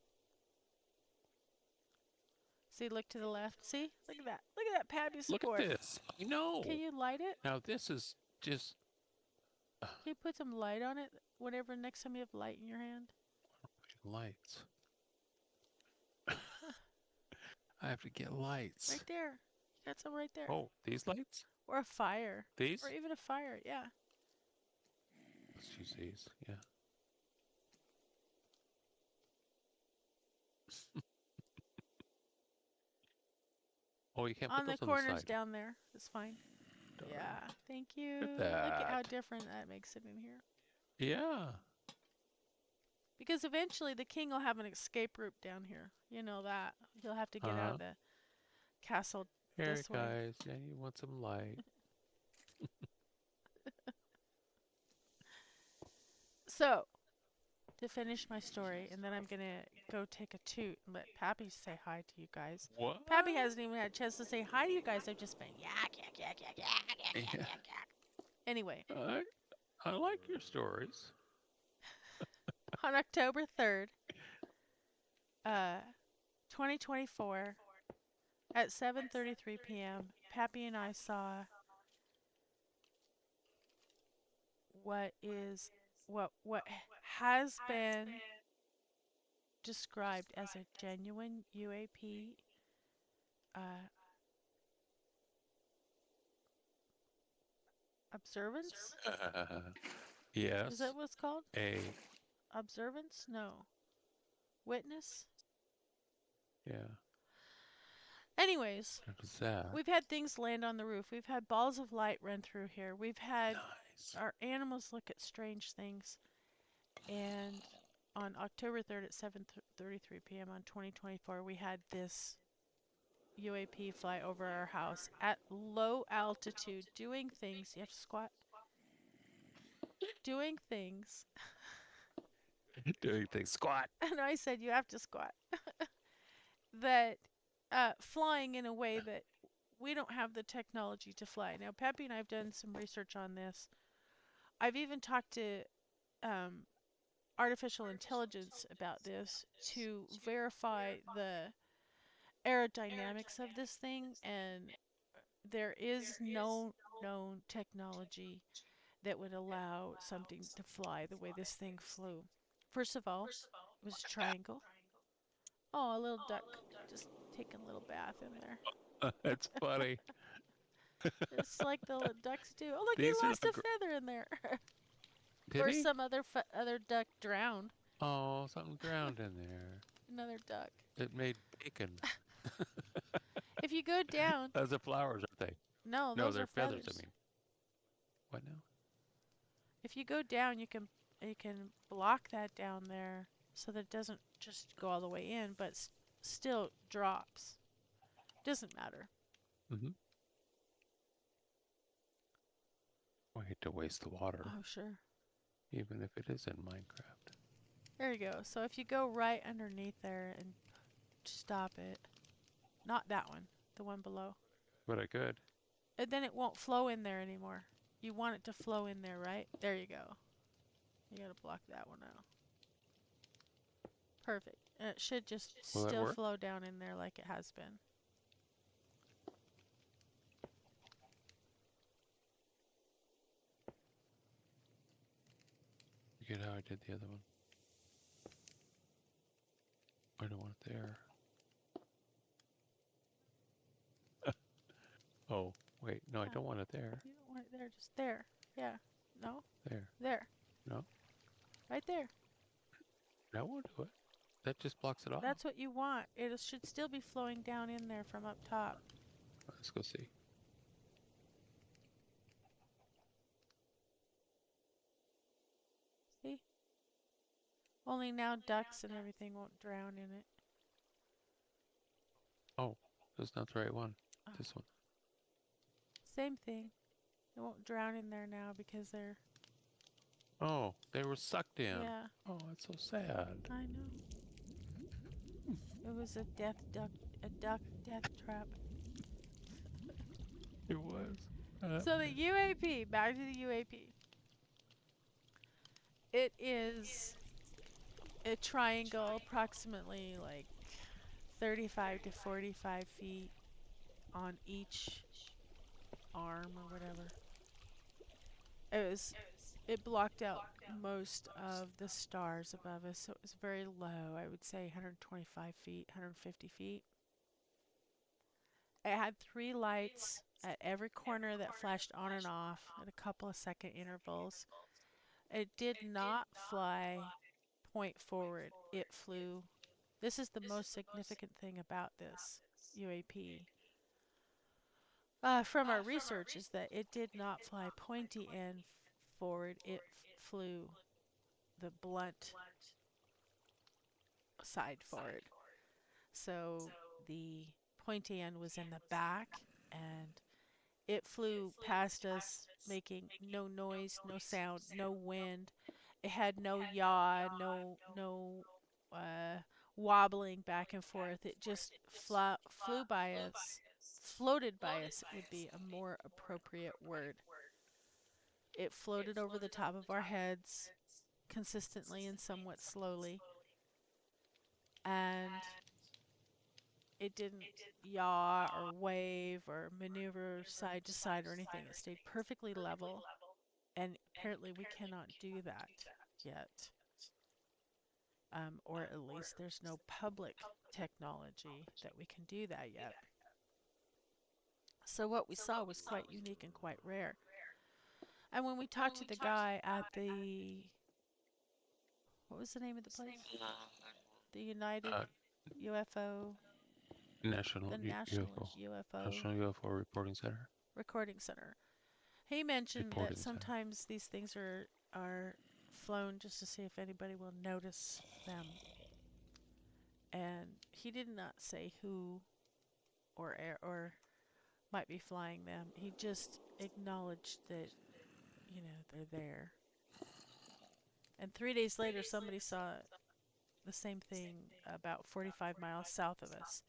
See, look to the left. See? Look at that. Look at that Pappy Look at support. this. I Can know. you light it? Now this is just Can you put some light on it? Whatever, next time you have light in your hand. lights. I have to get Right lights. there. You got some right there. Oh, these lights? Or a fire. Or These? even a fire, yeah. Let's use these. Yeah. Oh, you can't put On the those on the corners side. down there. It's fine. Darn. Yeah. Thank Look at you. Look at how that. different that makes it in here. Yeah. Because eventually the king will have an escape route down here. You know that. He'll have to get out of Uh-huh. the castle Here, this way. guys. Yeah, you want some light? So, to finish my story, and then I'm gonna go take a toot and let Pappy say hi to you guys. What? Pappy hasn't even had a chance to say hi to you guys. I've just been yak, yak, yak, yak, yak, yak, yak, Yeah. yak, yak. Anyway, I like your stories. on October 3rd, uh, 2024, at 7:33 p.m., Pappy and I saw what is what has been described as a genuine UAP uh, observance. Is that Yes. what it's called? A. Observance? No. Witness? Yeah. Anyways, What was that? we've had things land on the roof. We've had balls of light run through here. We've had Nice. our animals look at strange things. And on October 3rd at 7:33 p.m. on 2024, we had this UAP fly over our house at low altitude, doing things. You have to squat. Doing things. Doing things. Squat. And I said, you have to squat. That flying in a way that we don't have the technology to fly. Now, Pappy and I have done some research on this. I've even talked to um, artificial intelligence about this to verify the aerodynamics of this thing, and there is no known technology that would allow something to fly the way this thing flew. First of all, it was a triangle. Oh, a little duck just taking a little bath in there. That's funny. It's like the ducks do. Oh, look, he These are lost the. a feather in there. Did Or he? some other duck drowned. Oh, something drowned in there. Another duck. It made bacon. If you go down, Those are flowers, aren't they? no, No, those they're are feathers, I feathers. mean. What now? If you go down, you can block that down there so that it doesn't just go all the way in, but still drops. Doesn't matter. Mm-hmm. I hate to waste the water, Oh, sure. even if it is in Minecraft. There you go. So if you go right underneath there and stop it, not that one, the one below, But I could. and then it won't flow in there anymore. You want it to flow in there, right? There you go. You gotta block that one out. Perfect. And it should just Will that still work? flow down in there like it has been. Forget how I did the other one. I don't want it there. Oh, wait. No, I Yeah. don't want it there. You don't want it there, just there. Yeah. No? There. There. No, Right there. that won't do it. That just blocks it off. That's what you want. It should still be flowing down in there from up top. Let's go see. See? Only now ducks and everything won't drown in it. Oh, that's not the right one. Oh, This one. same thing. It won't drown in there now because they're. Oh, they were sucked in. Yeah, Oh, that's so sad. I know. It was a duck death trap. It was. So the UAP, back to the UAP. It is a triangle approximately like 35 to 45 feet on each arm or whatever. It blocked out most of the stars above us, so it was very low. I would say 125 feet, 150 feet. It had three lights at every corner that flashed on and off at a couple of second intervals. It did not fly point forward. It flew. This is the most significant thing about this UAP. From our research, is that it did not fly pointy end forward. It flew the blunt side forward. So the pointy end was in the back, and it flew past us, making no noise, no sound, no wind. It had no yaw, no uh, wobbling back and forth. It just flew by us, floated by us would be a more appropriate word. It floated over the top of our heads consistently and somewhat slowly, and it didn't yaw or wave or maneuver side to side or anything. It stayed perfectly level, and apparently we cannot do that yet. Or at least there's no public technology that we can do that yet. So what we saw was quite unique and quite rare. And when we talked to the guy at the, what was the name of the place? The United Uh, UFO, National the National UFO, UFO National UFO Reporting Center. Recording Center. He mentioned that Reporting Center. sometimes these things are flown just to see if anybody will notice them. And he did not say who or might be flying them. He just acknowledged that, they're there. And 3 days later, somebody saw the same thing about 45 miles south of us.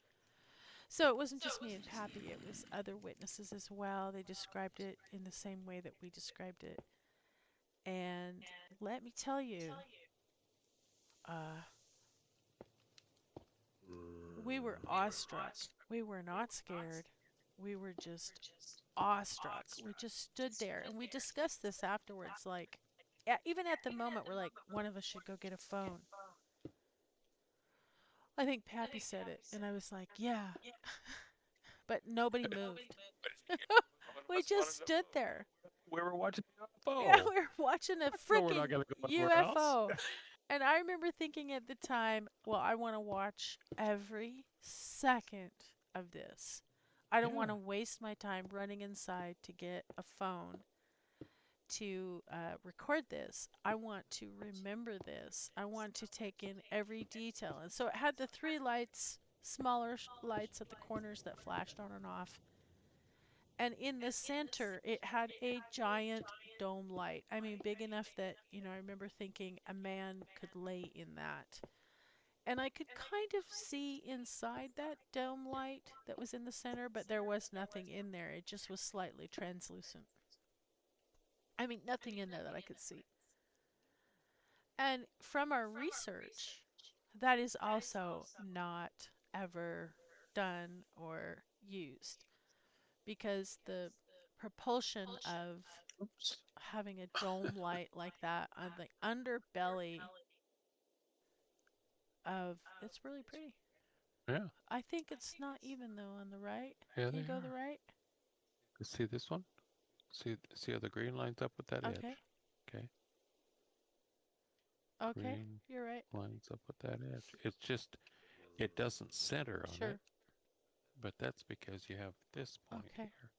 So it wasn't just me and Pappy, it was other witnesses as well. They described it in the same way that we described it. And let me tell you, uh, we were awestruck. We were not scared. We were just awestruck. We just stood there and we discussed this afterwards. Like, even at the moment, we're like, one of us should go get a phone. I think Pappy said it, and I was like, yeah. But nobody moved. We just stood there. We were watching the Yeah, UFO. we were watching a No, we're not freaking going to go anywhere else. UFO. And I remember thinking at the time, well, I want to watch every second of this. I don't want Yeah. to waste my time running inside to get a phone to record this. I want to remember this. I want to take in every detail. And so it had the three lights, smaller lights at the corners that flashed on and off. And in the center, it had a giant dome light. I mean, big enough that, I remember thinking a man could lay in that. And I could kind of see inside that dome light that was in the center, but there was nothing in there. It just was slightly translucent. I mean, nothing in there that I could see. And from our research, that is also not ever done or used because the propulsion of Oops. having a dome light like that on the underbelly of it's really pretty. Yeah. I think it's not even though on the right. Yeah, Can they you go to the are. right? See this one? See how the green lines up with that Okay. edge? Okay. Okay. Green You're right. lines up with that edge. It's just, it doesn't center on it, Sure. but that's because you have this point Okay. here.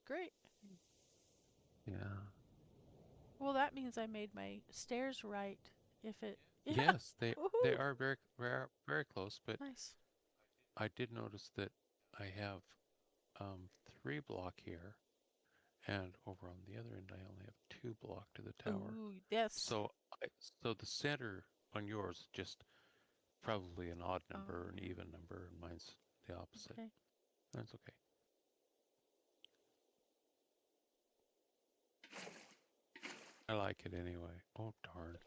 Great. Yeah. Well, that means I made my stairs right. If it yeah. Yes, they Woohoo. are very close, but Nice. I did notice that I have 3 block here, and over on the other end I only have 2 block to the tower. Ooh, yes. So so the center on yours just probably an odd number, an Oh, even number, and mine's the opposite. okay. That's okay. I like it anyway. Oh darn.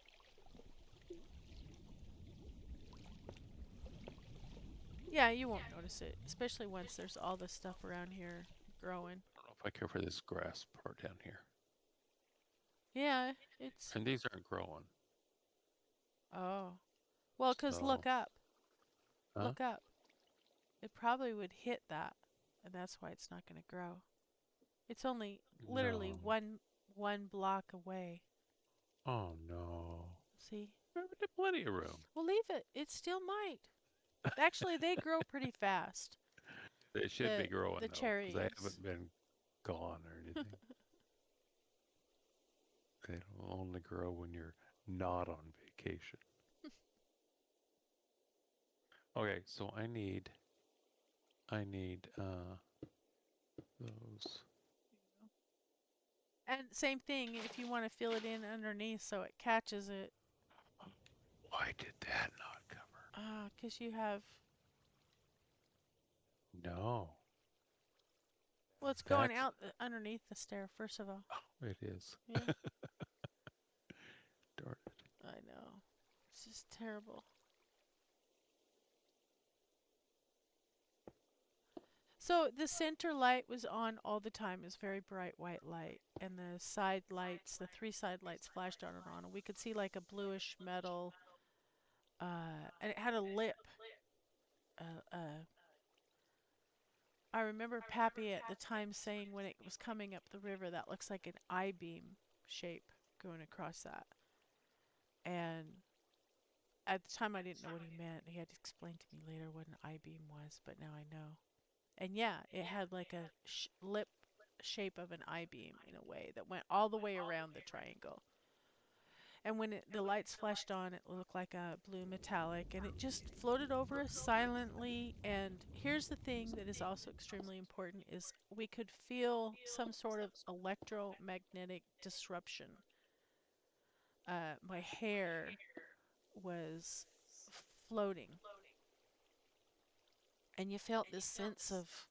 Yeah, you won't notice it, especially once there's all this stuff around here growing. I don't know if I care for this grass part down here. Yeah, it's And these aren't growing. oh. Well, 'cause So, look up. huh? Look up. It probably would hit that, and that's why it's not going to grow. It's only literally No. one block away. Oh no. See? We have plenty of room. Well, leave it. It still might. Actually, they grow pretty fast. They should be The growing though, because they cherries. haven't been gone or anything. They will only grow when you're not on vacation. Okay, so I need those And same thing if you want to fill it in underneath so it catches it. Why did that not cover? 'Cause you have, No, well, it's going that's out underneath the stair, first of all. it is. Yeah, Darn it. I know. It's just terrible. So the center light was on all the time. It was very bright white light. And the side lights, the three side lights flashed on and on. And we could see like a bluish metal, and it had a lip. Uh, uh, I remember Pappy at the time saying when it was coming up the river, that looks like an I beam shape going across that. And at the time, I didn't know what he meant. He had to explain to me later what an I beam was, but now I know. And yeah, it had like a lip shape of an I beam in a way that went all the way around the triangle. And when the lights flashed on, it looked like a blue metallic, and it just floated over us silently. And here's the thing that is also extremely important: is we could feel some sort of electromagnetic disruption. My hair was floating, and you felt this sense of,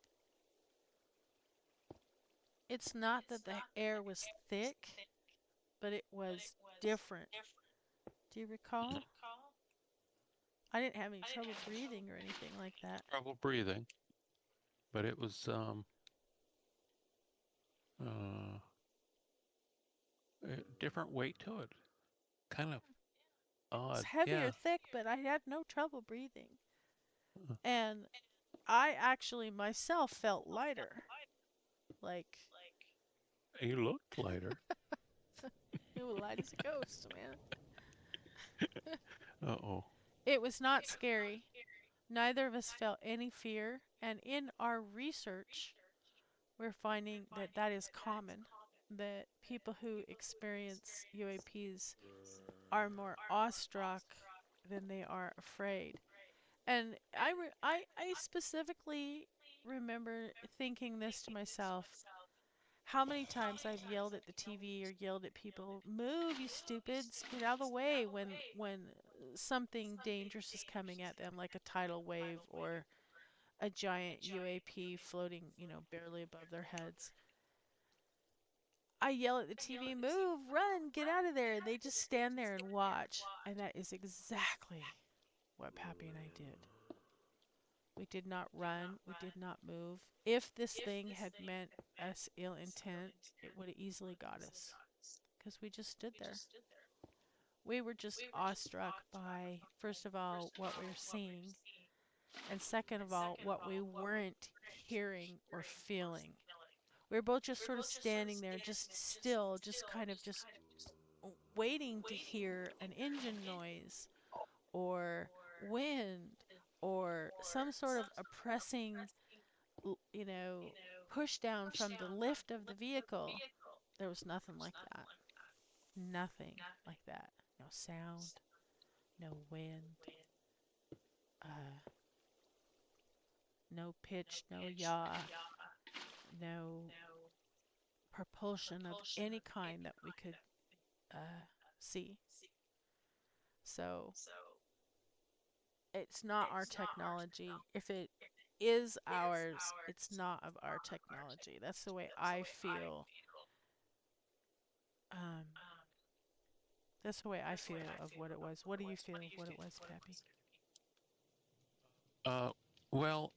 it's not that the air was thick, but it was different. Do you recall? I didn't have any trouble breathing or anything like that. Trouble breathing, but it was uh, a different weight to it. Kind of It's odd. heavy or Yeah. thick, but I had no trouble breathing. Uh, And I actually myself felt lighter. Like, You looked lighter. it was light as a ghost, man. Uh-oh. It was not scary. Neither of us felt any fear. And in our research, we're finding that that is common. That people who experience UAPs are more awestruck than they are afraid. And I specifically remember thinking this to myself: how many times I've yelled at the TV or yelled at people, "Move, you stupids! Get out of the way!" when something dangerous is coming at them, like a tidal wave or a giant UAP floating, barely above their heads. I yell at the TV, "Move, run, get out of there!" And they just stand there and watch. And that is exactly what Pappy and I did. We did not run. We did not move. If this thing had meant us ill intent, it would have easily got us because we just stood there. We were just awestruck by, first of all, what we were seeing, and second of all, what we weren't hearing or feeling. We were both just sort of standing there, just still, just kind of just waiting to hear an engine noise or wind or some sort of oppressing, you know, push down from the lift of the vehicle. There was nothing like that. Nothing like that. No sound, no wind, uh, no pitch, no yaw, no propulsion of any kind that we could uh, see. So it's not our technology. If it is ours, it's not of our technology. That's the way I feel. Um, that's the way I feel of what it was. What do you feel of what it was, Pappy? Uh, well,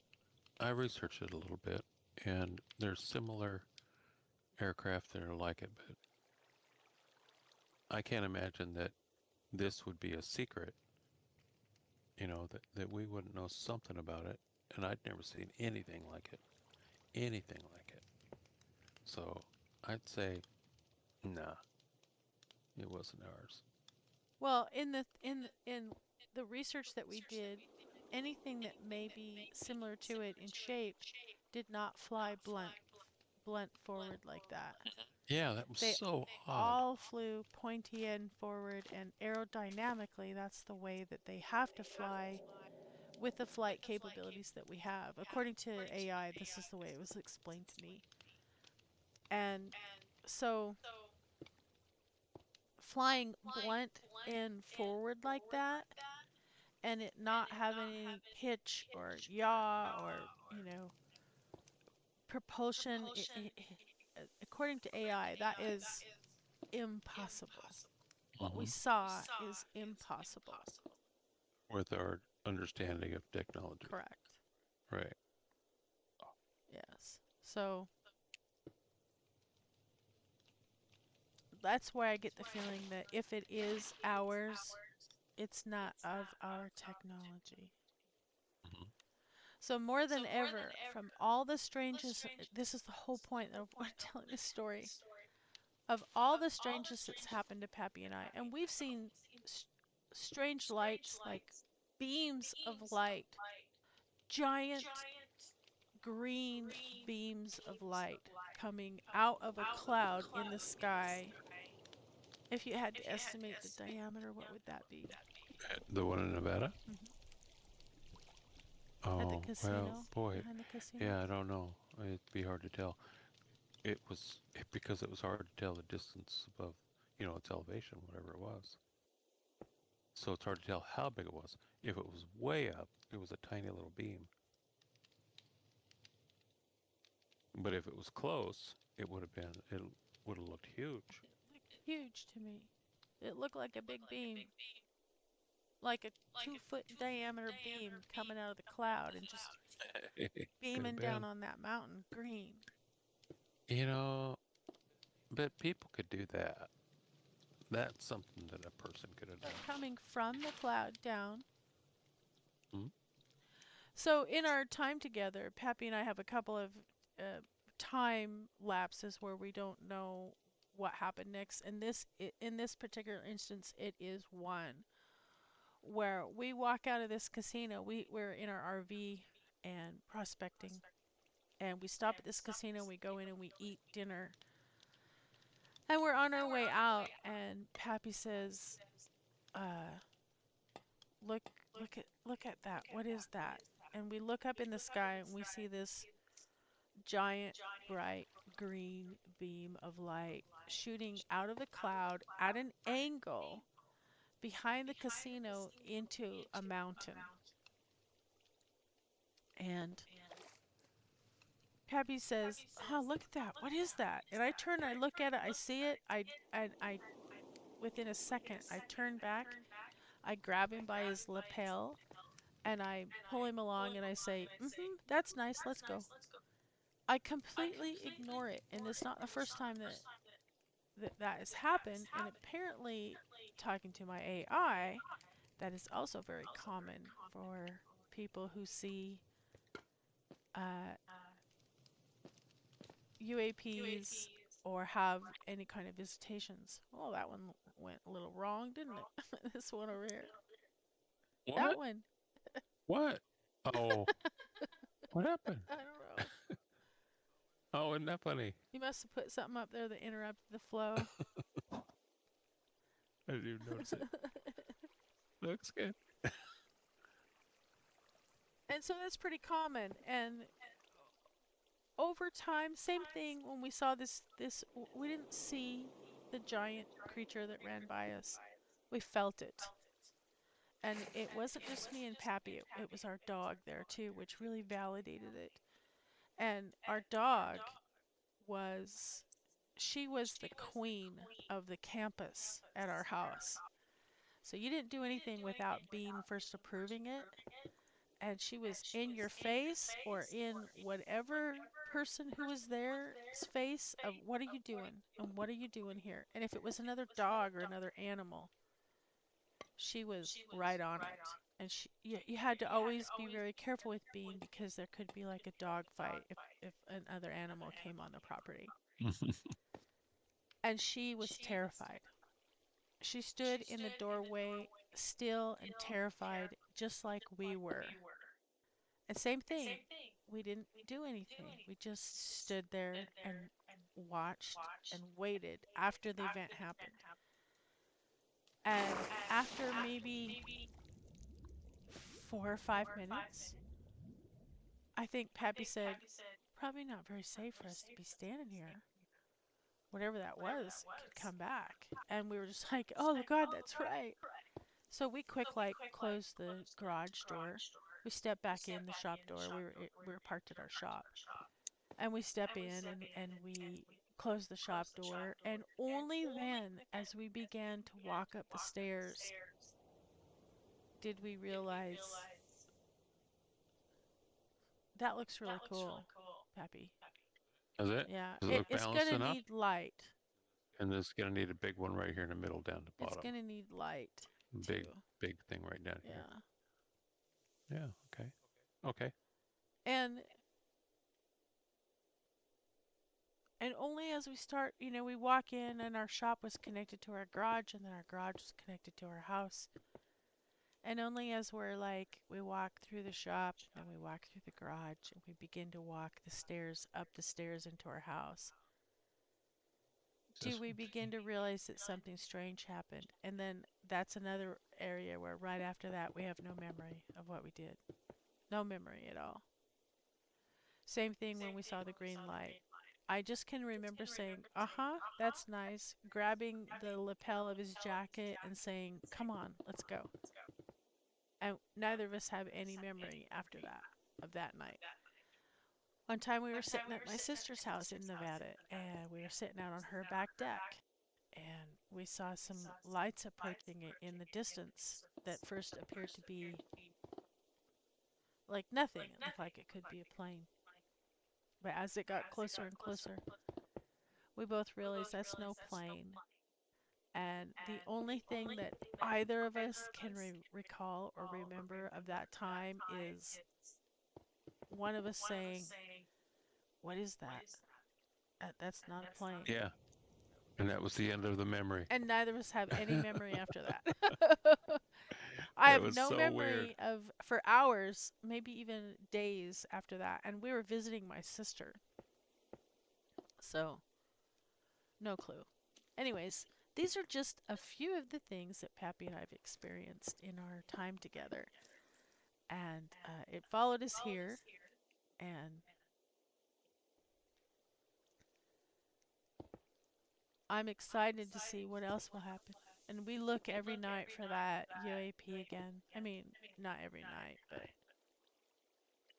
I researched it a little bit, and there's similar aircraft that are like it, but I can't imagine that this would be a secret, that we wouldn't know something about it, and I'd never seen anything like it. Anything like it. So I'd say, nah, it wasn't ours. Well, in the research that we did, anything that may be similar to it in shape did not fly blunt forward like that. Yeah, that was They so odd. all flew pointy end forward, and aerodynamically, that's the way that they have to fly with the flight capabilities that we have. According to AI, this is the way it was explained to me. And So flying blunt and forward like that and it not having any pitch or yaw or, propulsion, according to AI, that is impossible. What we Hmm. saw is impossible. With our understanding of technology. Correct. Right. Yes. So that's why I get the feeling that if it is ours, it's not of our technology. Hmm. So more than ever, from all the strangest, this is the whole point of telling this story, of all the strangest that's happened to Pappy and I, and we've seen strange lights like beams of light, giant green beams of light coming out of a cloud in the sky. If you had to estimate the diameter, what would that be? The one in Nevada? Hmm. At the Oh, well, casino, boy. behind the casino. Yeah, I don't know. It'd be hard to tell. Because it was hard to tell the distance above, its elevation, whatever it was. So it's hard to tell how big it was. If it was way up, it was a tiny little beam. But if it was close, it would have looked huge. It looked huge to me. It looked like a big beam, like a 2 foot diameter beam coming out of the cloud and just Could have beaming down been. on that mountain green. You know, but people could do that. That's something that a person could have But done. coming from the cloud down. Hmm? So in our time together, Pappy and I have a couple of uh, time lapses where we don't know what happened next. And in this particular instance, it is one where we walk out of this casino. We're in our RV and prospecting, and we stop at this casino. We go in and we eat dinner, and we're on our way out. And Pappy says, uh, "Look, look at that. What is that?" And we look up in the sky and we see this giant, bright green beam of light shooting out of the cloud at an angle behind the casino into a mountain. And Pappy says, "Huh, look at that. What is that?" And I turn, I look at it, I see it. I within a second, I turn back, I grab him by his lapel, and I pull him along and I say, that's nice, let's go. I completely ignore it, and it's not the first time that has happened. And apparently, talking to my AI, that is also very common for people who see uh, UAPs or have any kind of visitations. Oh, that one went a little wrong, didn't it? This one over here. That What? one. What? Oh, what happened? I don't know. Oh, isn't that funny? You must have put something up there that interrupted the flow. I didn't even notice it. Looks good. And so that's pretty common. And over time, same thing when we saw this we didn't see the giant creature that ran by us. We felt it. And it wasn't just me and Pappy, it was our dog there too, which really validated it. And our dog was she was the queen of the campus at our house. So you didn't do anything without Bean first approving it. And she was in your face or in whatever person who was there's face of what are you doing and what are you doing here. And if it was another dog or another animal, she was right on it. And you had to always be very careful with Bean because there could be like a dog fight if another animal came on the property. And she was terrified. She stood in the doorway, still and terrified, just like we were. And same thing, we didn't do anything. We just stood there and watched and waited after the event happened. And after maybe 4 or 5 minutes, I think Pappy said, probably not very safe for us to be standing here. whatever that was could come back. And we were just like, oh God, that's right. So we quick like closed the garage door. We stepped back in the shop door. We were parked at our shop. And we step in and we close the shop door. And only then, as we began to walk up the stairs, did we realize that looks really cool, Pappy. Is it? Yeah, Does it look it's balanced gonna enough? need light. And this is going to need a big one right here in the middle down the It's bottom. gonna need light Big, too. big thing right down here. Yeah. Yeah, okay. Okay. And only as we start, we walk in and our shop was connected to our garage and then our garage was connected to our house. And only as we're like, we walk through the shop, then we walk through the garage, and we begin to walk the stairs, up the stairs into our house, do Just, we begin to realize that something strange happened. And then that's another area where right after that we have no memory of what we did. No memory at all. Same thing when we saw the green light. I just can remember saying, that's nice, grabbing the lapel of his jacket and saying, come on, let's go. And neither of us have any memory after that of that night. One time we were sitting at my sister's house in Nevada and we were sitting out on her back deck and we saw some lights approaching it in the distance that first appeared to be like nothing. It looked like it could be a plane. But as it got closer and closer, we both realized that's no plane. And the only thing that either of us can recall or remember of that time is one of us saying, what is that? That's not a plane. yeah. And that was the end of the memory. And neither of us have any memory after that. I It have was no so weird. memory of for hours, maybe even days after that. And we were visiting my sister. So, no clue. Anyways, these are just a few of the things that Pappy and I have experienced in our time together. And it followed us here. And I'm excited to see what else will happen. And we look every night for that UAP again. I mean, not every night, but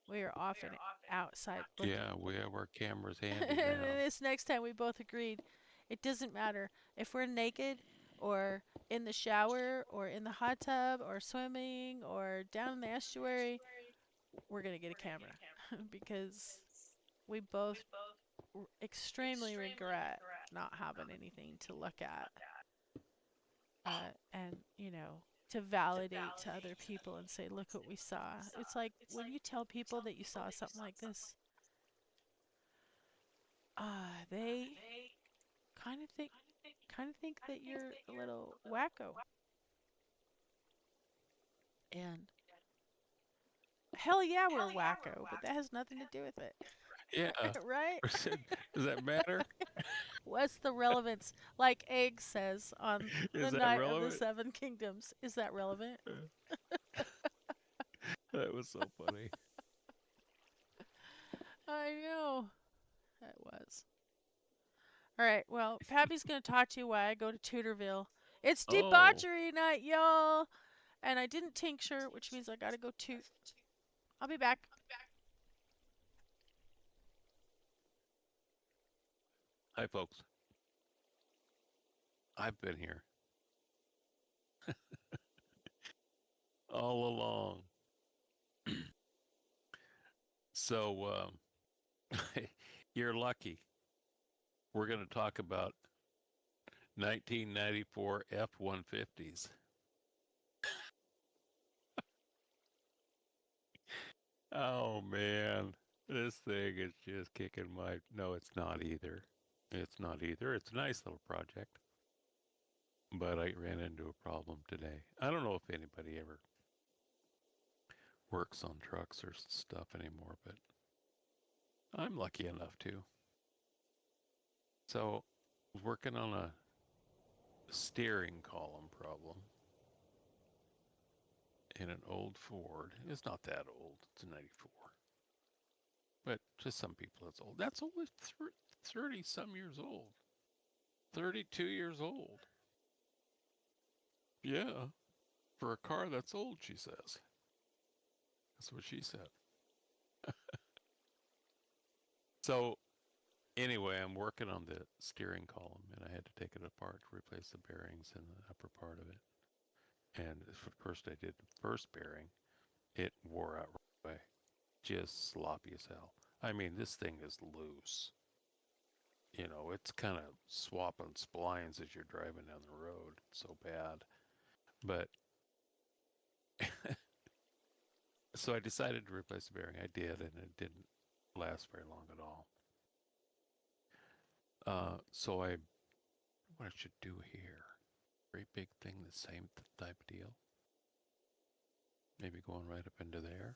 we are often outside looking. Yeah, we have our cameras handy And then now. this next time we both agreed it doesn't matter if we're naked or in the shower or in the hot tub or swimming or down in the estuary, we're going to get a camera because we both extremely regret not having anything to look at and, to validate to other people and say, look what we saw. It's like when you tell people that you saw something like this, they kind of think that you're a little wacko. And hell yeah, we're wacko, but that has nothing to do with it. Yeah. Right? Does that matter? What's the relevance? Like Egg says on the Is that Night of the relevant? Seven Kingdoms. Is that relevant? That was so funny. I know. That was. All right, well, Pappy's going to talk to you while I go to Tutorville. It's Oh, debauchery night, y'all. And I didn't tincture, which means I got to go toot. I'll be back. hi, folks. I've been here all along. So, you're lucky. We're going to talk about 1994 F-150s. Oh, man. This thing is just kicking my... No, it's not either. It's not either. It's a nice little project. But I ran into a problem today. I don't know if anybody ever works on trucks or stuff anymore, but I'm lucky enough to. So, I was working on a steering column problem in an old Ford. It's not that old. It's a 94. But just some people it's old. That's only 30 some years old. 32 years old. Yeah, for a car that's old, she says. That's what she said. So anyway, I'm working on the steering column, and I had to take it apart to replace the bearings in the upper part of it. And first, I did the first bearing. It wore out right away, just sloppy as hell. I mean, this thing is loose. It's kind of swapping splines as you're driving down the road. It's so bad. But so I decided to replace the bearing. I did, and it didn't last very long at all. So what I should do here? Great big thing, the same type of deal. Maybe going right up into there.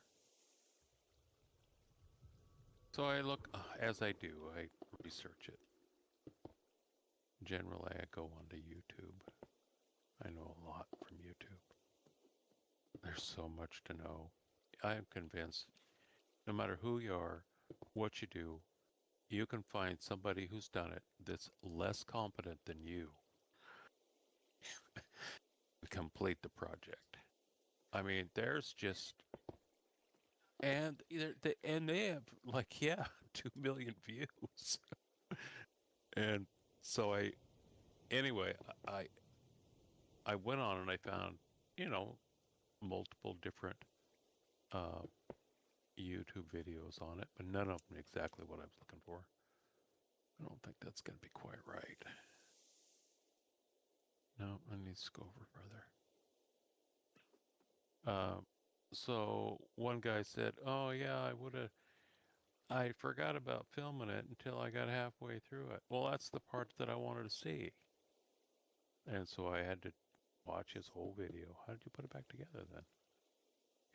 So I look, as I do, I research it. Generally, I go onto YouTube. I know a lot from YouTube. There's so much to know. I am convinced, no matter who you are, what you do, you can find somebody who's done it that's less competent than you to complete the project. I mean, there's just and they have like, yeah, 2 million views. And so anyway, I I went on and I found, you know, multiple different uh, YouTube videos on it, but none of them exactly what I was looking for. I don't think that's going to be quite right. No, I need to go over further. Uh, so one guy said, "Oh yeah, I forgot about filming it until I got halfway through it." Well, that's the part that I wanted to see, and so I had to watch his whole video. How did you put it back together then?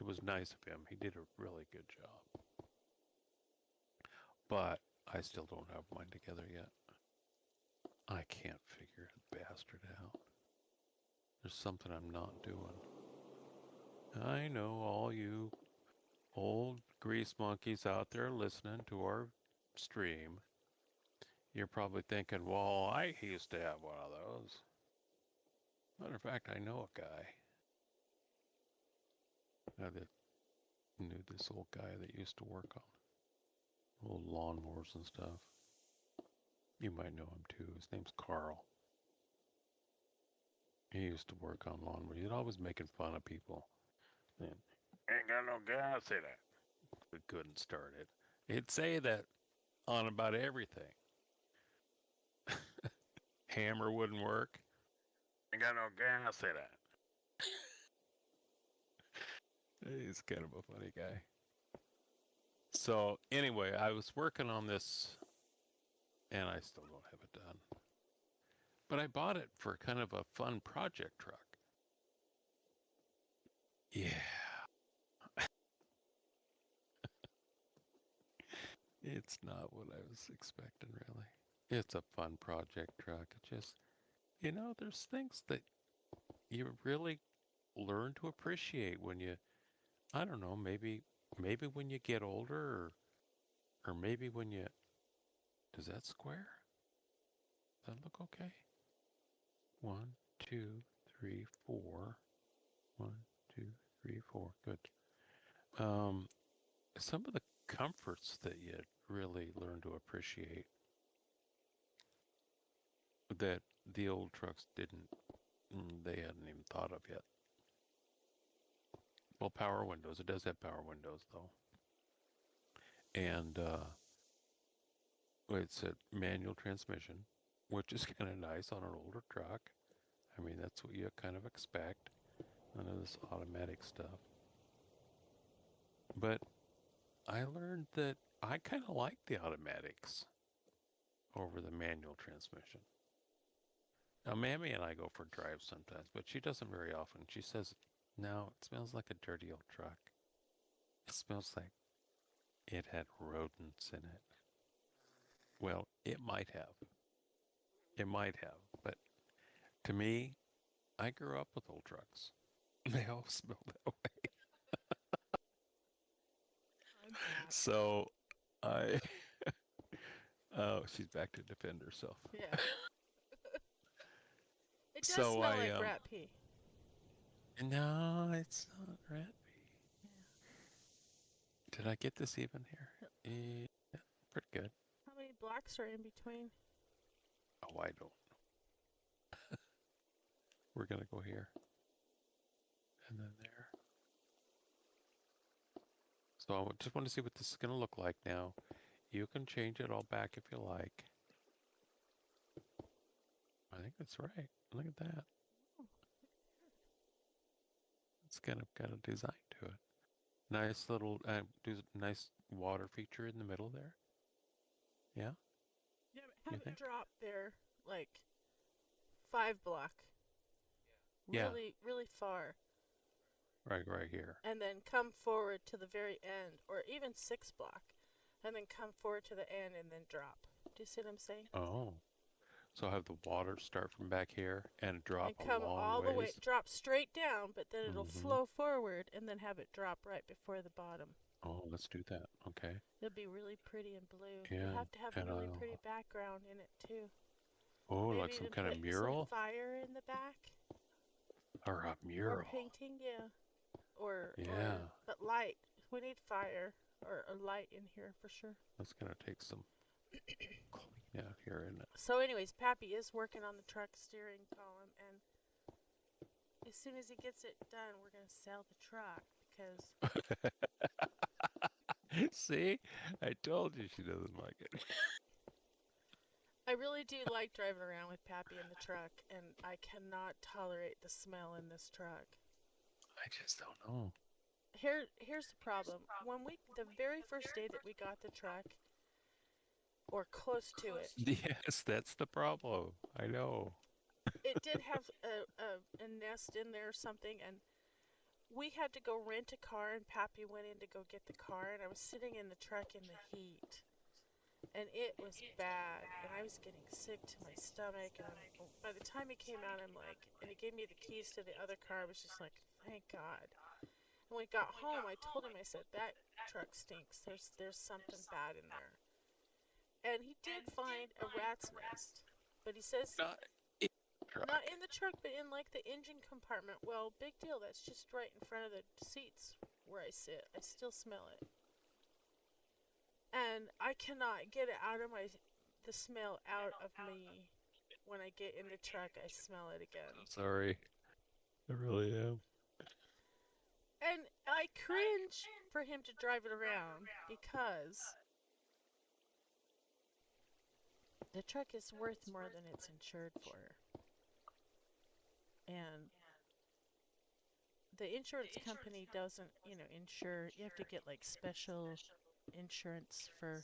It was nice of him. He did a really good job, but I still don't have mine together yet. I can't figure the bastard out. There's something I'm not doing. I know all you old grease monkeys out there listening to our stream. You're probably thinking, well, I used to have one of those. Matter of fact, I know a guy that knew this old guy that used to work on old lawnmowers and stuff. You might know him too. His name's Carl. He used to work on lawnmowers. He's always making fun of people. And, ain't got no gas in it. We couldn't start it. He'd say that on about everything. Hammer wouldn't work. Ain't got no gas in it. He's kind of a funny guy. So anyway, I was working on this and I still don't have it done. But I bought it for kind of a fun project truck. Yeah, it's not what I was expecting, really. It's a fun project truck. It just, there's things that you really learn to appreciate when I don't know, maybe when you get older, or maybe when you, is that square? Does that look okay? One, two, three, four. One, two, three, four. Good. Um, some of the comforts that you really learn to appreciate that the old trucks didn't, they hadn't even thought of yet. Well, power windows. It does have power windows though, and it's a manual transmission, which is kind of nice on an older truck. I mean, that's what you kind of expect. None of this automatic stuff. But I learned that I kind of like the automatics over the manual transmission. Now, Mammy and I go for drives sometimes, but she doesn't very often. She says, no, it smells like a dirty old truck. It smells like it had rodents in it. Well, it might have. It might have. But to me, I grew up with old trucks. They all smell that way. I'm Pappy. So I, oh, she's back to defend herself. Yeah. It does So smell I like rat pee. no, it's not red. Yeah. Did I get this even here? Yeah, pretty good. How many blocks are in between? Oh, I don't. We're gonna go here and then there. So I just want to see what this is gonna look like now. You can change it all back if you like. I think that's right. Look at that. Oh, It's kind of got a design to it. Nice little, nice water feature in the middle there. Yeah, yeah, but you have it think? drop there, like 5 block, Yeah, really, really far, right here. and then come forward to the very end, or even 6 block, and then come forward to the end and then drop. Do you see what I'm saying? Oh, so have the water start from back here and drop And a come long all the way, ways. drop straight down, but then it'll Mm-hmm. flow forward and then have it drop right before the bottom. Oh, let's do that. Okay. It'll be really pretty in blue. You Yeah, have to have a and really pretty background in it too. oh, like Maybe some even kind of put some mural fire in the back or a or mural. painting, yeah. Or Yeah, but light. We need fire or a light in here for sure. that's gonna take some clean out here, isn't So anyways, Pappy is working on the truck steering column, and as soon as he gets it done, we're going to sell the truck because it? See, I told you she doesn't like it. I really do like driving around with Pappy in the truck, and I cannot tolerate the smell in this truck. I just don't know. Here's the problem. The very first day that we got the truck, or close to it, Yes, that's the problem. I know. it did have a nest in there or something, and we had to go rent a car, and Pappy went in to go get the car, and I was sitting in the truck in the heat, and it was bad, and I was getting sick to my stomach, and by the time he came out, I'm like, and he gave me the keys to the other car, I was just like, thank God. And when we got home, I told him, I said, that truck stinks. There's something bad in there. And he did find a rat's nest, but he says Not in the not truck. in the truck, but in like the engine compartment. Well, big deal. That's just right in front of the seats where I sit. I still smell it, and I cannot get it out of the smell out of me. When I get in the truck, I smell it So again. sorry. I really am. And I cringe for him to drive it around because the truck is worth more than it's insured for. And the insurance company doesn't, insure. You have to get like special insurance for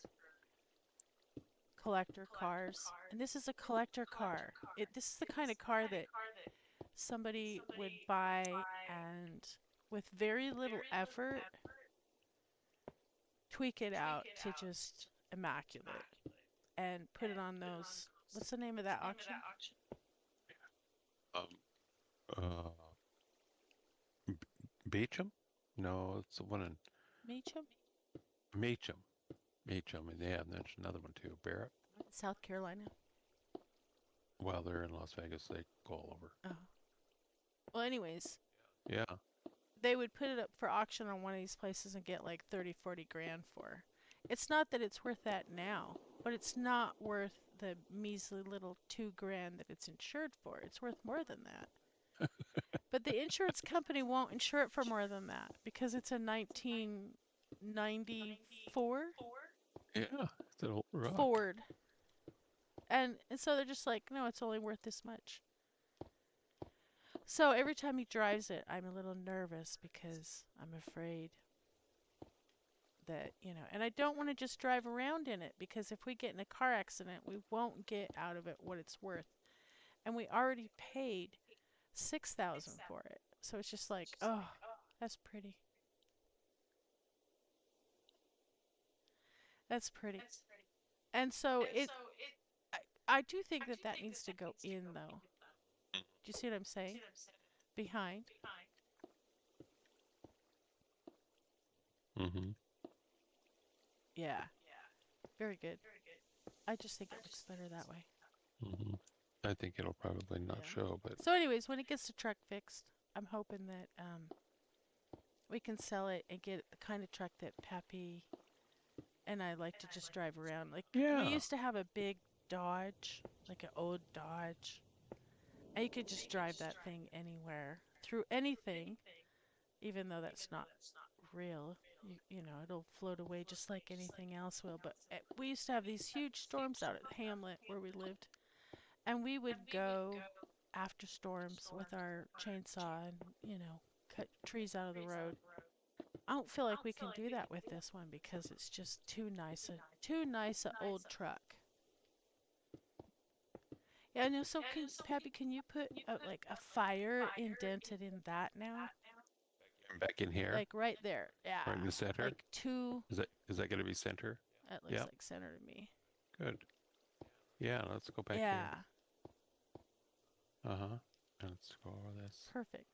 collector cars. And this is a collector car. This is the kind of car that somebody would buy and with very little effort tweak it out to just immaculate and put it on those. What's the name of that auction? Um, uh, Beecham? No, it's the one in Meacham? Meacham. Meacham, and yeah, and there's another one too. Barrett. South Carolina. Well, they're in Las Vegas. They go all over. Oh. Well, anyways, Yeah. they would put it up for auction on one of these places and get like 30, 40 grand for. It's not that it's worth that now, but it's not worth the measly little 2 grand that it's insured for. It's worth more than that. But the insurance company won't insure it for more than that because it's a 1994 Yeah, it's an old rock. Ford. And so they're just like, no, it's only worth this much. So every time he drives it, I'm a little nervous because I'm afraid that, and I don't want to just drive around in it because if we get in a car accident, we won't get out of it what it's worth. And we already paid 6,000 for it. So it's just like, oh, that's pretty. That's pretty. And so I do think that that needs to go in though. Do you see what I'm saying? Behind. Mm-hmm. Yeah. Very good. I just think it looks better that way. Mm-hmm. I think it'll probably not Yeah. show, but So anyways, when it gets the truck fixed, I'm hoping that we can sell it and get the kind of truck that Pappy and I like to just drive around. Like we yeah. used to have a big Dodge, like an old Dodge. And you could just drive that thing anywhere through anything, even though that's not real. You know, it'll float away just like anything else will. But we used to have these huge storms out at Hamlet where we lived, and we would go after storms with our chainsaw and, cut trees out of the road. I don't feel like we can do that with this one because it's just too nice a old truck. Yeah, no. So Pappy, can you put like a fire indented in that now? I'm back in here, Like right there. right in Yeah. the center. Like two. Is that going to be center? That looks Yeah, like center to me. good. Yeah, let's go back here. Yeah. Uh-huh. And let's go over this. Perfect.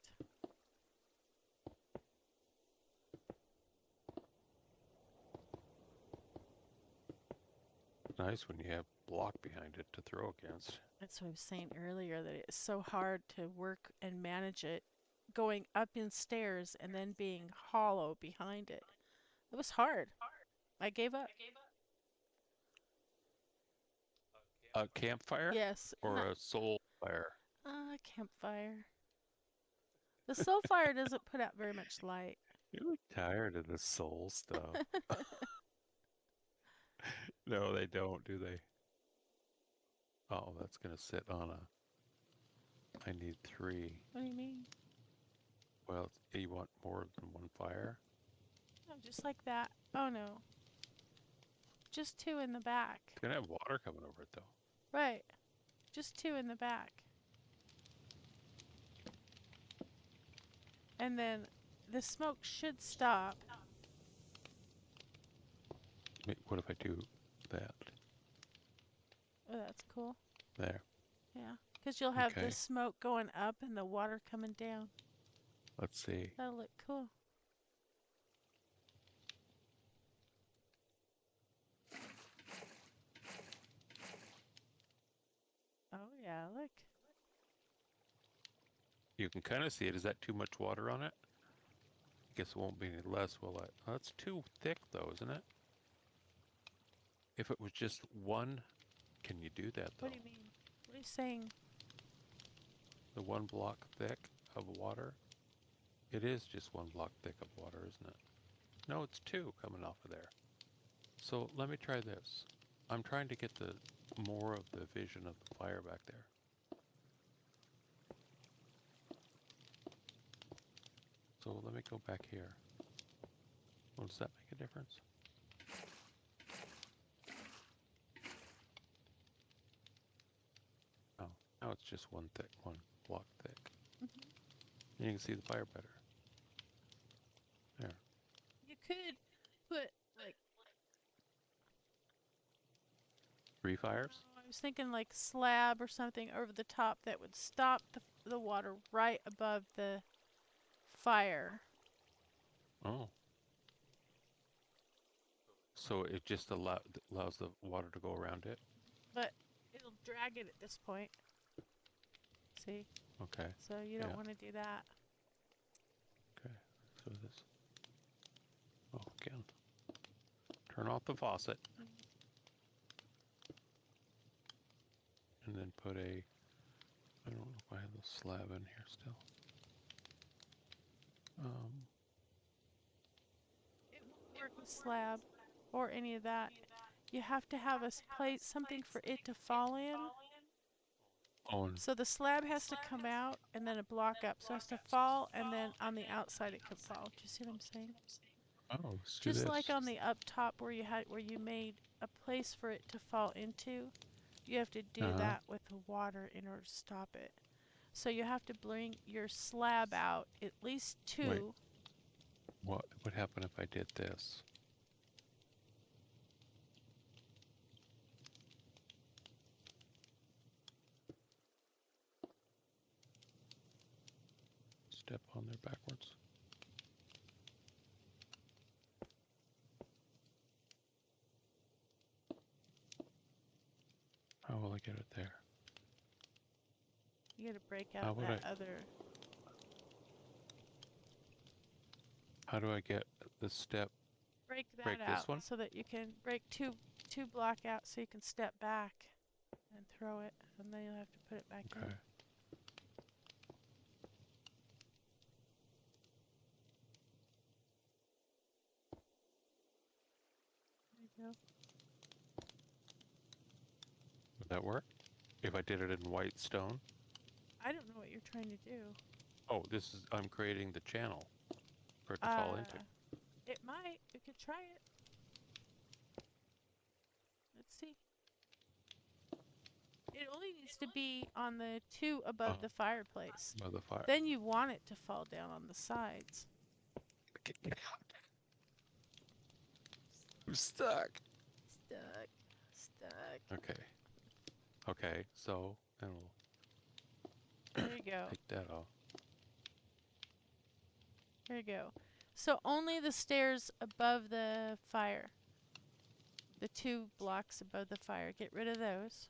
Nice when you have block behind it to throw against. That's what I was saying earlier, that it's so hard to work and manage it going up in stairs and then being hollow behind it. It was hard. I gave up. A campfire Yes. or a soul fire? Campfire. The soul fire doesn't put out very much light. You're tired of the soul stuff. No, they don't, do they? Oh, that's going to sit on a... I need 3. What do you mean? Well, you want more than one fire? Oh, just like that. Oh no. Just two in the back. It's going to have water coming over it, though. Right. Just two in the back. And then the smoke should stop. What if I do that? Oh, that's cool. There. Yeah. Because you'll have the Okay. smoke going up and the water coming down. Let's see. That'll look cool. Oh, yeah, look. You can kind of see it. Is that too much water on it? I guess it won't be any less, will it? Oh, that's too thick, though, isn't it? If it was just one, can you do that, though? What do you mean? What are you saying? The 1 block thick of water? It is just 1 block thick of water, isn't it? No, it's 2 coming off of there. So let me try this. I'm trying to get the more of the vision of the fire back there. So let me go back here. Well, does that make a difference? Oh, now it's just 1 block thick. Mm-hmm. And you can see the fire better. There. You could put, like, 3 fires? I was thinking like slab or something over the top that would stop the water right above the fire. Oh. So it just allows the water to go around it? But it'll drag it at this point. See? Okay. So you don't Yeah. want to do that. Okay. So this. Oh, again. Turn off the faucet. And then put a... I don't know if I have the slab in here still. It won't work with slab or any of that. You have to have a plate, something for it to fall in. Oh, and, So the slab has to come out and then a block up. So it has to fall and then on the outside it could fall. Do you see what I'm saying? oh, let's do Just like this. on the up top where you made a place for it to fall into, you have to do that with the water in order to stop it. So you have to bring your slab out at least 2. Wait. What would happen if I did this? Step on there backwards. How will I get it there? You gotta break How out would that I? other. How do I get the step? Break that Break this out one? so that you can break two block out so you can step back and throw it, and then you'll have to put it back Okay. in. There you go. Would that work? If I did it in white stone? I don't know what you're trying to do. Oh, I'm creating the channel for it to fall into. Uh, it might. We could try it. Let's see. It only needs to be on the two above the fireplace. By the fire. Then you want it to fall down on the sides. Get out. I'm stuck. Stuck. Stuck. Okay. Okay, so then we'll There you go. take that off. There you go. So only the stairs above the fire. The 2 blocks above the fire. Get rid of those.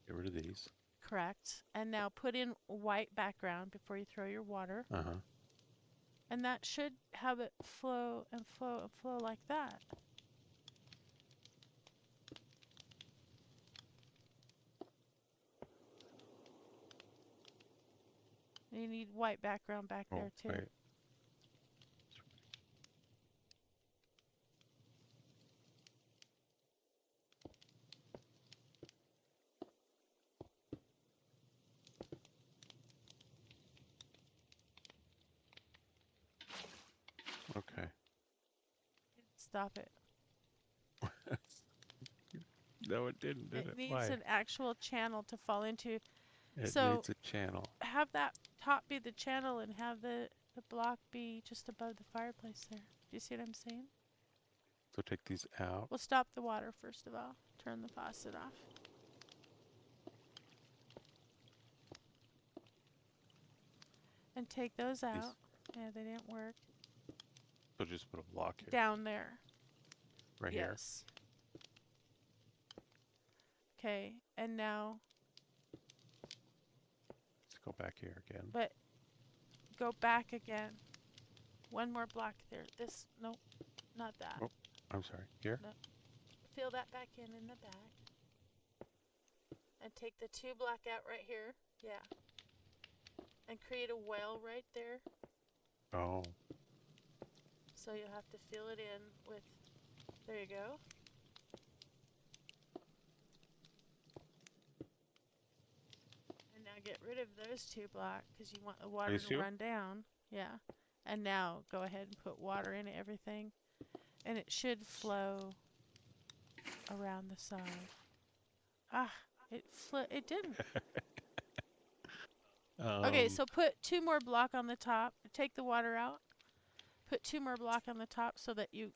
Get rid of these. Correct. And now put in white background before you throw your water. Uh-huh. And that should have it flow and flow and flow like that. You need white background back Oh, there too. wait. Okay. Stop it. No, it didn't, did It it? needs Why? an actual channel to fall into. It So needs a channel. have that top be the channel and have the block be just above the fireplace there. Do you see what I'm saying? So take these out. We'll stop the water first of all. Turn the faucet off. And take those These. out. Yeah, they didn't work. So just put a block here. Down there. Right here. Yes. Okay, and now, Let's go back here again. but go back again. One more block there. This, nope, not that. Oh, I'm sorry. Here? No. Fill that back in the back. And take the 2 block out right here. Yeah. And create a well right there. Oh. So you'll have to fill it in with, there you go. And now get rid of those 2 blocks because you want the water These to two? run down. Yeah. And now go ahead and put water in everything. And it should flow around the side. Ah, it didn't. Okay, so put 2 more block on the top. Take the water out. Put 2 more block on the top so that you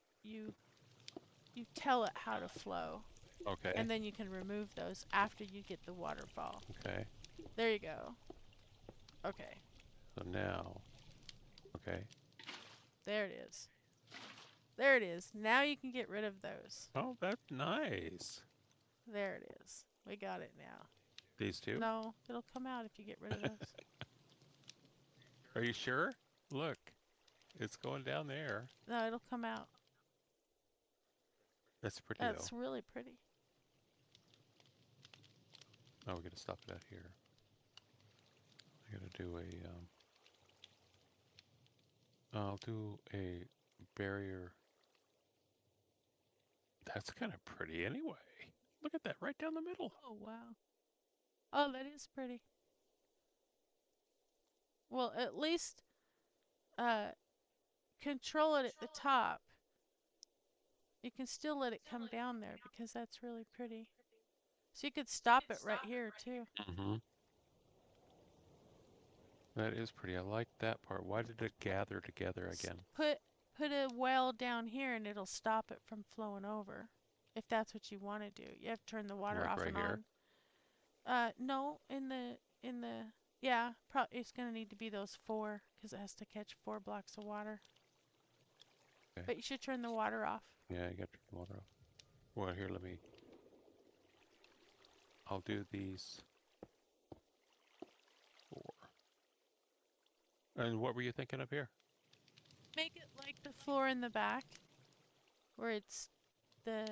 tell it how to flow. Okay. And then you can remove those after you get the waterfall. Okay. There you go. Okay. So now, okay. There it is. There it is. Now you can get rid of those. Oh, that's nice. There it is. We got it now. These two? No, it'll come out if you get rid of those. Are you sure? Look, it's going down there. No, it'll come out. That's pretty That's though. really pretty. Oh, we're gonna stop it out here. I gotta do a, I'll do a barrier. That's kind of pretty anyway. Look at that, right down the middle. Oh, wow. Oh, that is pretty. Well, at least control it at the top. You can still let it come down there because that's really pretty. So you could stop it right here too. Mm-hmm. That is pretty. I like that part. Why did it gather together again? Put a well down here and it'll stop it from flowing over. If that's what you want to do. You have to turn the water Like off right and here? on. No, in the yeah, it's going to need to be those 4 because it has to catch 4 blocks of water. Okay. But you should turn the water off. Yeah, you got to turn the water off. Well, here, I'll do these. And what were you thinking of here? Make it like the floor in the back, where it's the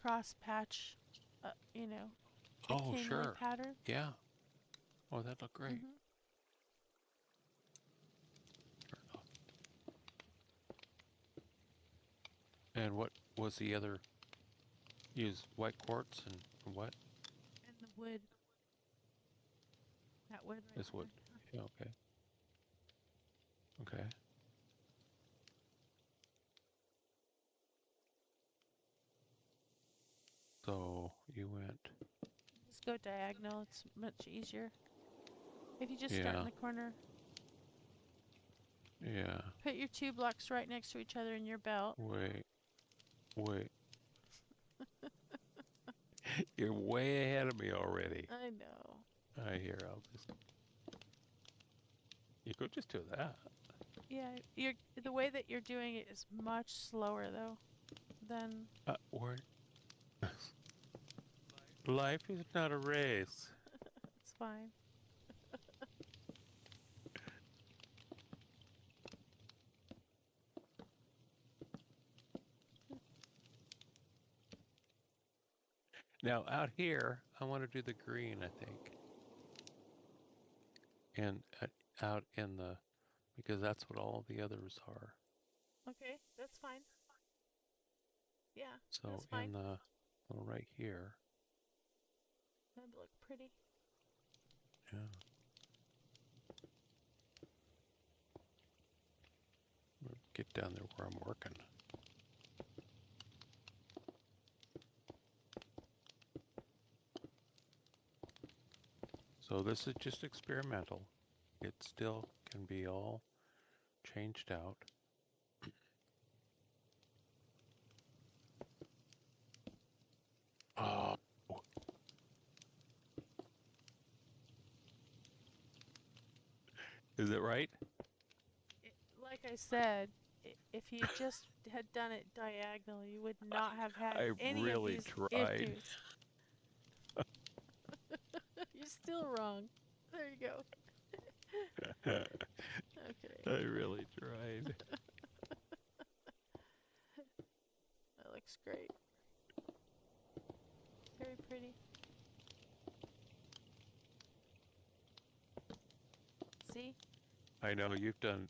cross patch, Oh, McKinley sure. pattern. Yeah. Oh, that'd look great. Mm-hmm. Turn it off. And what was the other? Use white quartz and what? And the wood, that wood right This wood. there. Yeah, okay. Okay. So you went. Just go diagonal. It's much easier. If you just start in Yeah. the corner, Yeah. put your 2 blocks right next to each other in your belt. Wait. Wait. You're way ahead of me already. I know. I hear. I'll just. You could just do that. Yeah, the way that you're doing it is much slower though than Or life is not a race. it's fine. Now out here, I want to do the green. I think, and out in the because that's what all the others are. Okay, that's fine. Yeah, So that's in fine. the well, right here. That'd look pretty. Yeah. Get down there where I'm working. So this is just experimental. It still can be all changed out. Oh, is it right? Like I said, if you just had done it diagonal, you would not have had I any of really these tried. issues. You're still wrong. There you go. I Okay, really tried. that looks great. Very pretty. See? I know you've done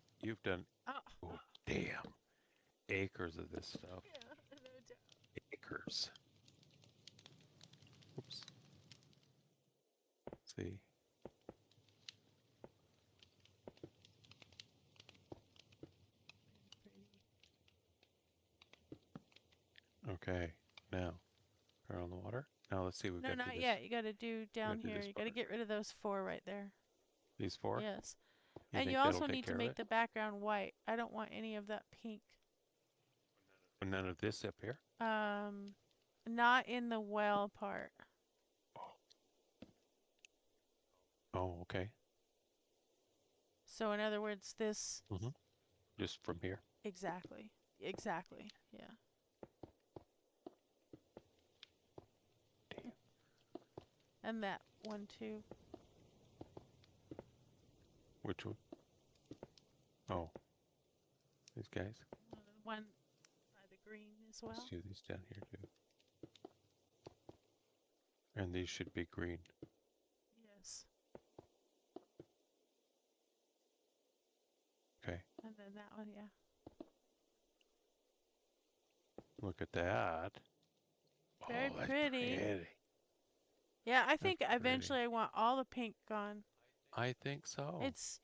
Oh, oh damn acres of this stuff. yeah, no doubt. Acres. Oops. See. Very pretty. Okay. Now turn on the water. Now let's see. We've No, got to do not this. yet. You got to do We down got to do here. this You got to part. get rid of those 4 right there. These four. Yes. You And you think that'll also take need to care of make it? the background white. I don't want any of that pink. None of this up here. Um, Not in the well part. Oh. Oh. Okay. So in other words, this Mm-hmm. Just from here. exactly. Exactly. Yeah. Damn. And that one too. Which one? Oh, these guys. The one by the green as Let's well. do these down here too. And these should be green. Yes. Okay. And then that one, yeah. Look at that. Very Oh, that's pretty. pretty. Yeah, I That's think pretty. eventually I want all the pink gone. I think so. It's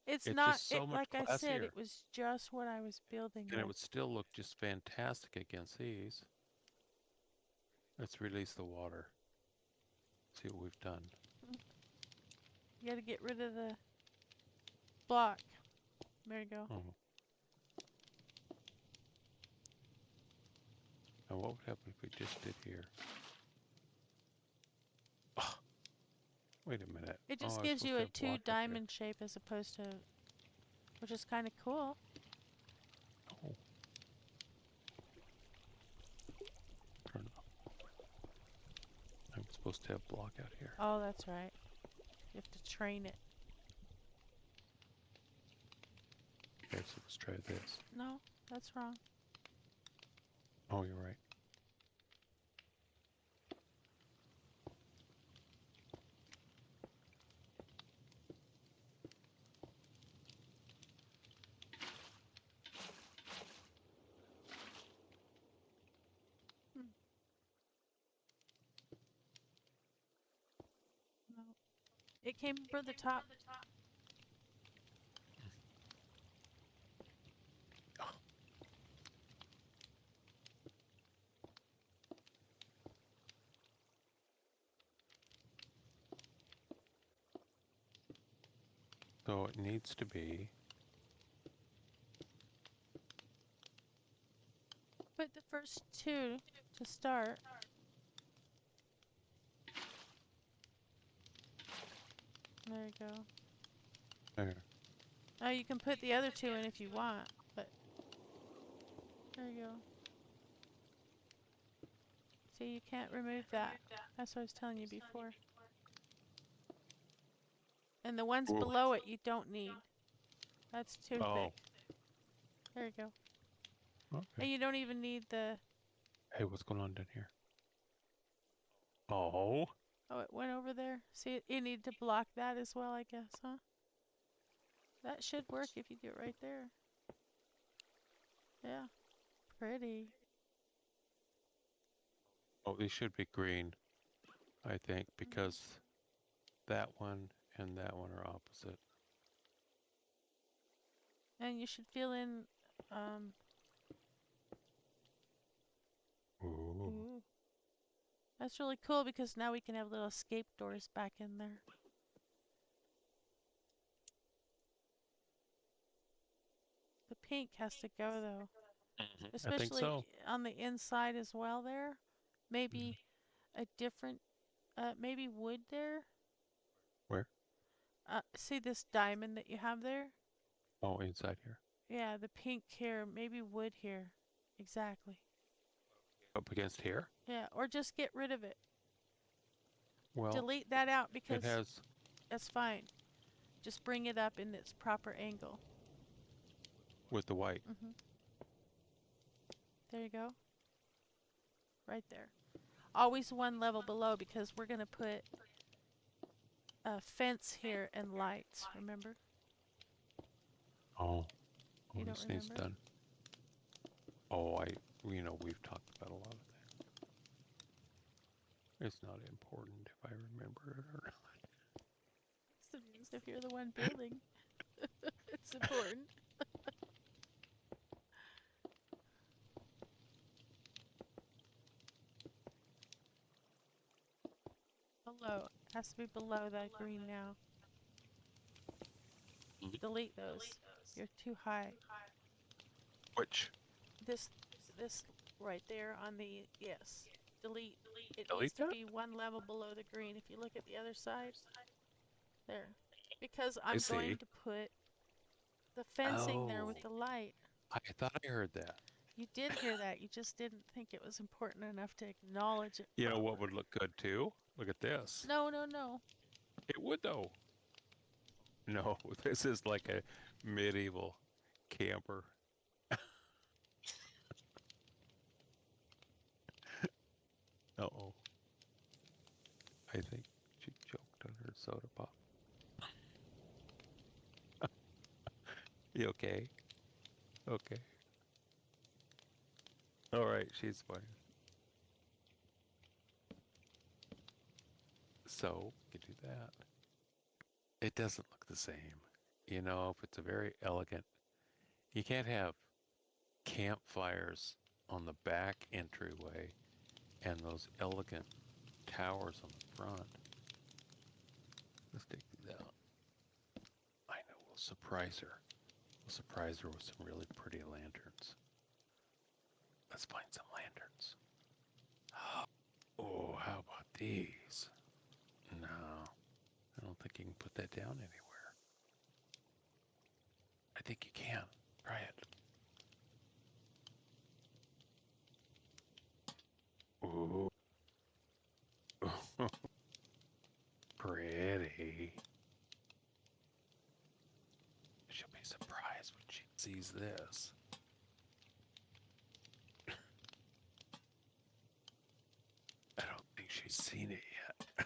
it's It's not just so it much like I said, classier. it was just what I was building And it with. would still look just fantastic against these. Let's release the water. See what we've done. You got to get rid of the block. There you go. Oh. Now what would happen if we just did here? Oh, wait a minute. It Oh, just I was gives supposed you to a have block up there. diamond shape as opposed to, which is kind of cool. Oh. Turn it off. I'm supposed to have block out here. Oh, that's right. You have to train it. Okay, so let's try this. No, that's wrong. Oh, you're right. Hmm. No. It came for the top. Oh, so it needs to be. Put the first two to start. There you go. There. Oh, you can put the other two in if you want, but there you go. See, you can't remove that. That's what I was telling you before. And the ones Ooh. below it you don't need. That's too thick. Oh, There you go. And okay. you don't even need the... Hey, what's going on down here? Oh, Oh, it went over there. See, you need to block that as well, I guess, huh? That should work if you do it right there. Yeah. Pretty. oh, these should be green, I think, because that one and that one are opposite. And you should fill in, um... Ooh. Ooh. That's really cool because now we can have little escape doors back in there. The pink has to go though. I think so. Especially on the inside as well there. Mhm. Maybe a different, maybe wood there. Where? See this diamond that you have there? Oh, inside here. Yeah, the pink here, maybe wood here. Exactly. Up against here? Yeah, or just get rid of it. Well, Delete that out it because has that's fine. Just bring it up in its proper angle. with the white. Hmm. There you go. Right there. Always one level below because we're going to put a fence here and lights, remember? Oh, oh, You don't this needs remember? done. Oh, we've talked about a lot of that. It's not important if I remember it or not. Yes, it is if you're the one building. It's important. Below. It has to be below that green now. Mhm. Delete those. You're too high. Which? This this right there on the yes. Delete. It needs Delete to that? be one level below the green. If you look at the other side, there. Because I I'm going see. to put the fencing there with Oh, the light. I thought I heard that. You did hear that. You just didn't think it was important enough to acknowledge it You know what would properly. look good too? Look at this. No, no, no. It would though. No, this is like a medieval camper. Uh-oh. I think she choked on her soda pop. You okay? Okay. All right, she's fine. So, we can do that. It doesn't look the same. If it's a very elegant, you can't have campfires on the back entryway and those elegant towers on the front. Let's take these out. I know we'll surprise her. We'll surprise her with some really pretty lanterns. Let's find some lanterns. Oh, how about these? No, I don't think you can put that down anywhere. I think you can. Try it. Ooh. Pretty. She'll be surprised when she sees this. I don't think she's seen it yet.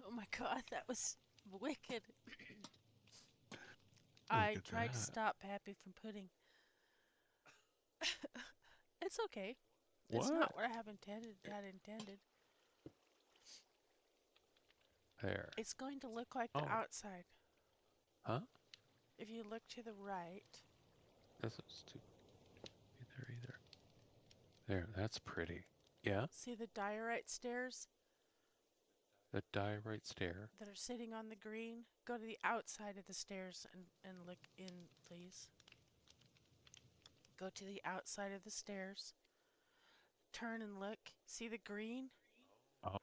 Oh my god, that was wicked. Look I at tried to that. stop Pappy from putting. It's okay. It's What? not what I have intended. There. It's going to look like the Oh, outside. huh? If you look to the right, This is too either. There, that's pretty. Yeah, see the diorite stairs the diorite stair. that are sitting on the green? Go to the outside of the stairs and look in, please. Go to the outside of the stairs. Turn and look. See the green?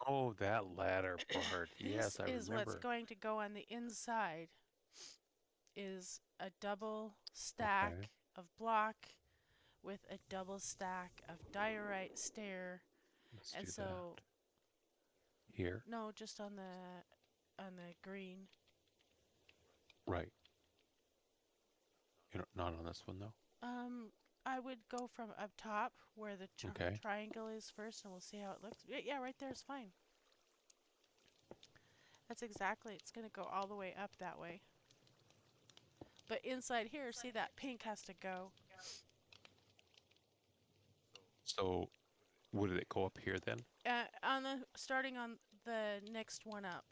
Oh, that ladder part. This Yes, I is what's remember. going to go on the inside. Is a double Okay, stack of block with a double stack of diorite stair. let's And do that. so Here. no, just on the green. Right. You know, not on this one though. Um I would go from up top where the Okay. triangle is first and we'll see how it looks. Yeah, right there is fine. That's exactly. It's going to go all the way up that way. But inside here, see that pink has to go. So, would it go up here then? Starting on the next one up.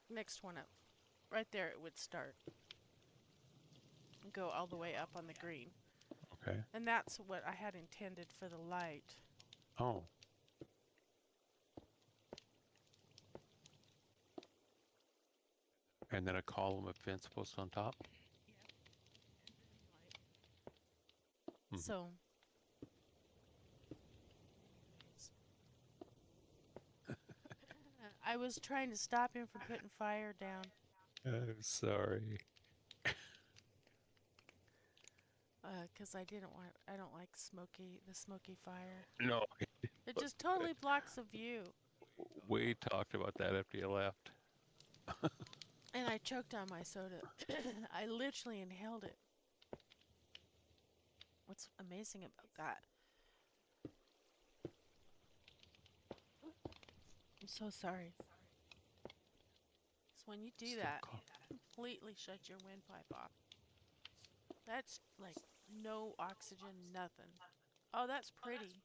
Next one up. Right there it would start. Go all the way up on the green. Okay. And that's what I had intended for the light. Oh. And then a column of fence post on top? Yep. And then light. Mhm. So, I was trying to stop him from putting fire down. I'm sorry. Because I don't like the smoky fire. No, It just totally blocks the view. we talked about that after you left. And I choked on my soda. I literally inhaled it. What's amazing about that? I'm so sorry. So when you do Still that, cough. completely shut your windpipe off. That's like no oxygen, nothing. Oh, that's pretty.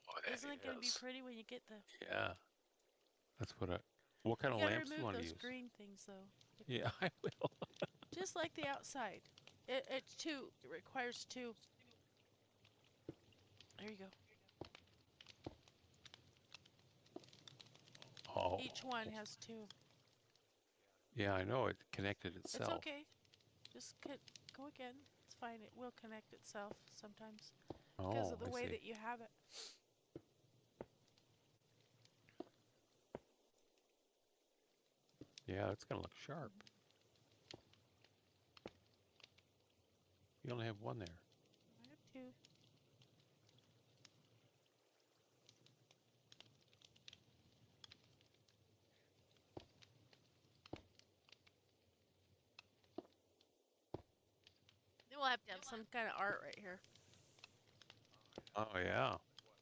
Oh, that Isn't it going to be is. pretty when you get the... Yeah, that's what I. What kind You of got to lamps do you remove want to those use? green things, though. Yeah, I will. Just like the outside. It's two. It requires two. There you go. Oh, Each one has two. yeah, I know it connected It's itself. okay. Just go again. It's fine. It will connect itself sometimes because Oh, of the I way see. that you have it. Yeah, it's gonna look sharp. You only have one there. I have two. Then we'll have to have some kind of art right here. Oh yeah.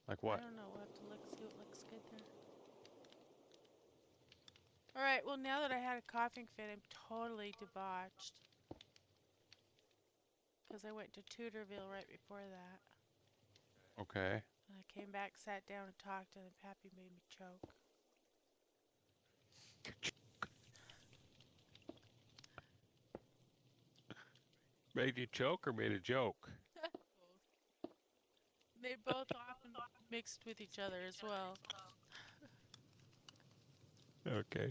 Like I what? don't know. We'll have to see what looks good there. All right. Well, now that I had a coughing fit, I'm totally debauched because I went to Tudorville right before that. Okay. And I came back, sat down, and talked, and then Pappy made me choke. Made you choke or made a joke? Both. They both often mixed with each other as well. Okay.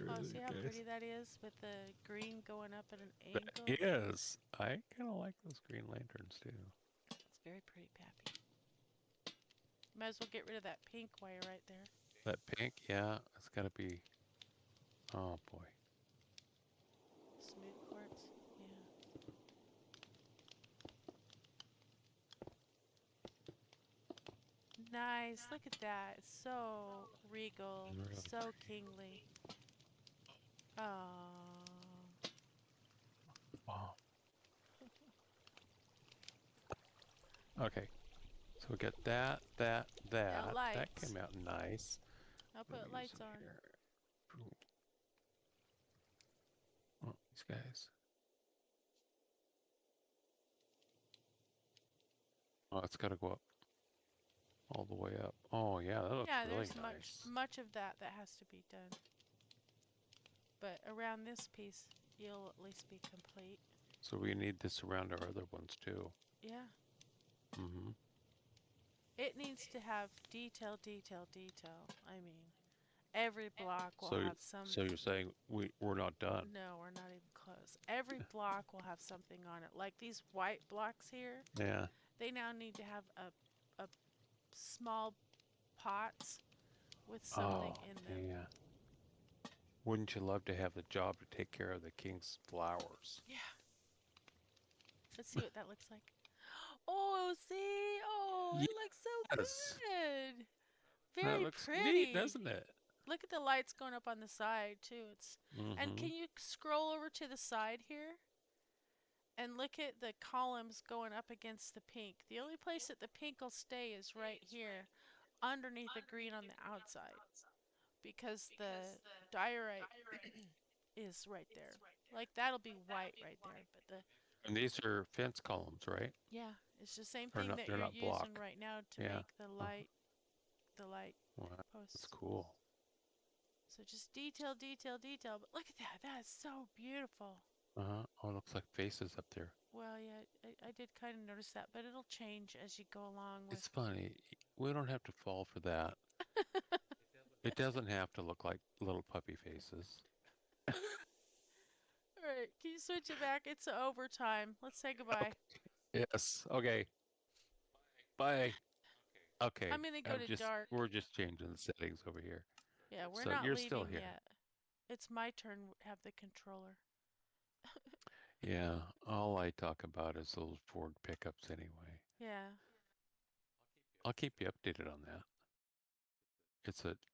Oh, Through see the how guys. pretty that is with the green going up at an That angle? is. I kind of like those green lanterns too. It's very pretty, Pappy. Might as well get rid of that pink wire right there. That pink, yeah, it's got to be. Oh boy. Smooth quartz. Yeah. Nice. Look at that. It's so regal. Really So kingly. Oh. Wow. Okay. So we got that, that, Now that. That lights. came out nice. I'll What are put we lights using on. here? Oh, these guys. Oh, it's got to go up all the way up. Oh, yeah, that looks Yeah, really there's nice. much of that that has to be done. But around this piece, you'll at least be complete. So we need this around our other ones too. Yeah. Mm-hmm. It needs to have detail, detail, detail. I mean, every block will So, have some. so you're saying we're not done? No, we're not even close. Every block will have something on it. Like these white blocks here, Yeah. they now need to have a small pots with something Oh, in them. yeah. Wouldn't you love to have the job to take care of the king's flowers? Yeah. Let's see what that looks like. Oh, see? Oh, it looks so Yes. good. That Very looks neat, pretty. doesn't it? Look at the lights going up on the side too. And Mm-hmm. can you scroll over to the side here and look at the columns going up against the pink? The only place that the pink will stay is right here underneath the green on the outside because the diorite is right there. Like that'll be white right there, but the And these are fence columns, right? yeah, it's the same They're thing not. that They're you're not using block. right now to Yeah. make the Uh-huh. light Wow, that's posts. cool. So just detail, detail, detail. But look at that. That is so beautiful. Uh-huh. Oh, it looks like faces up there. Well, yeah, I did kind of notice that, but it'll change as you go along with. It's funny. We don't have to fall for that. It doesn't have to look like little puppy faces. All right, can you switch it back? It's overtime. Let's say goodbye. Yes. Okay. Bye. I'm Okay. gonna go to dark. We're just changing the settings over here. Yeah, we're So not you're still leaving here. yet. It's my turn to have the controller. Yeah. All I talk about is those Ford pickups anyway. Yeah. I'll keep you updated on that.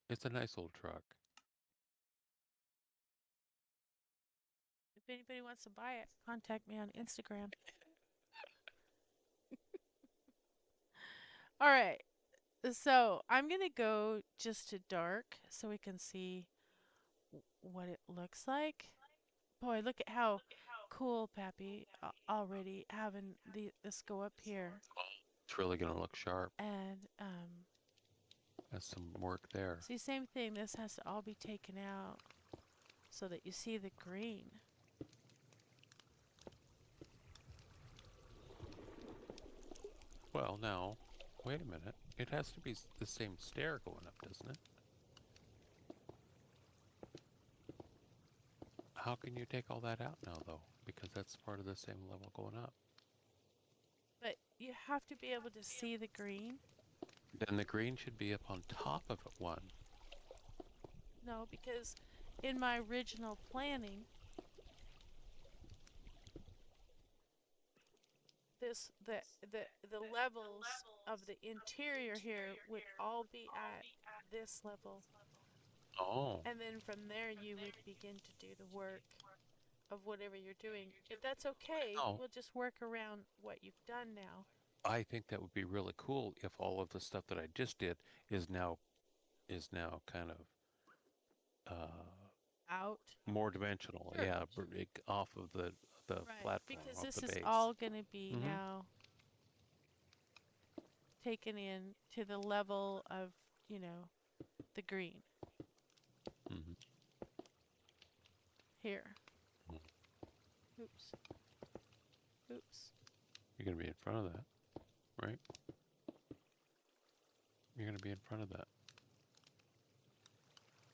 It's a nice old truck. If anybody wants to buy it, contact me on Instagram. All right. So I'm gonna go just to dark so we can see what it looks like. Boy, look at how cool, Pappy, already having this go up here. It's really gonna look sharp. And That's some work there. see, same thing. This has to all be taken out so that you see the green. Well, now, wait a minute. It has to be the same stair going up, doesn't it? How can you take all that out now, though? Because that's part of the same level going up. But you have to be able to see the green. Then the green should be up on top of it one. No, because in my original planning, the levels of the interior here would all be at this level. Oh. And then from there you would begin to do the work of whatever you're doing. If that's okay, No, we'll just work around what you've done now. I think that would be really cool if all of the stuff that I just did is now kind of uh Out. more dimensional. Sure. Yeah, off of the Right. platform, Because off the this is base. all going to be Mm-hmm. now taken in to the level of, you know, the green Mm-hmm. here. Mm-hmm. Oops. Oops. You're gonna be in front of that, right? You're gonna be in front of that.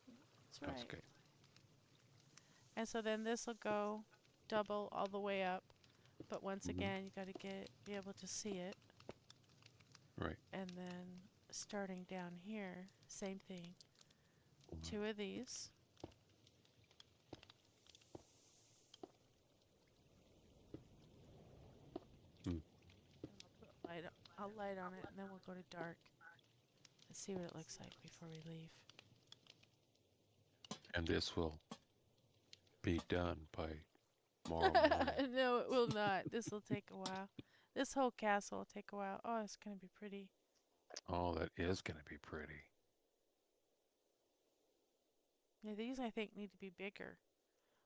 That's That's right. okay. And so then this will go double all the way up. But once Mm-hmm. again, you got to be able to see it. Right. And then starting down here, same thing. Mm-hmm. 2 of these. Mm. And I'll put a light on it, and then we'll go to dark and see what it looks like before we leave. And this will be done by tomorrow morning. No, it will not. This will take a while. This whole castle will take a while. Oh, it's going to be pretty. Oh, that is going to be pretty. Yeah, these I think need to be bigger.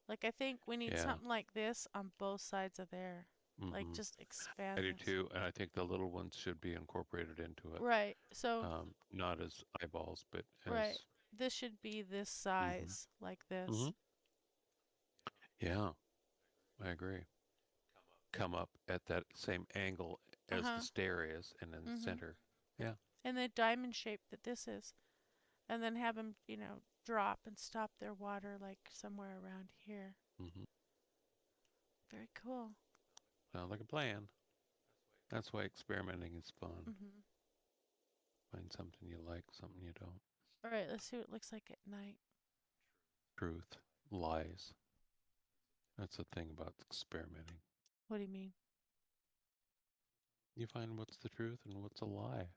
Like I think we need Yeah. something like this on both sides of there. Like Mm-hmm. just I expand do this. too, and I think the little ones should be incorporated into it. Right. So, Not as eyeballs, but right. as. This should be this Mm-hmm. size, like Mm-hmm. this. Yeah, I agree. Come up at that same angle as the Uh-huh. stair is, and in the Mhm. center. Yeah. And the diamond shape that this is. And then have them, drop and stop their water like somewhere around here. Mm-hmm. Very cool. Sounds like a plan. That's why experimenting is fun. Mhm. Find something you like, something you don't. All right, let's see what it looks like at night. Truth, lies. That's the thing about experimenting. What do you mean? You find what's the truth and what's a lie.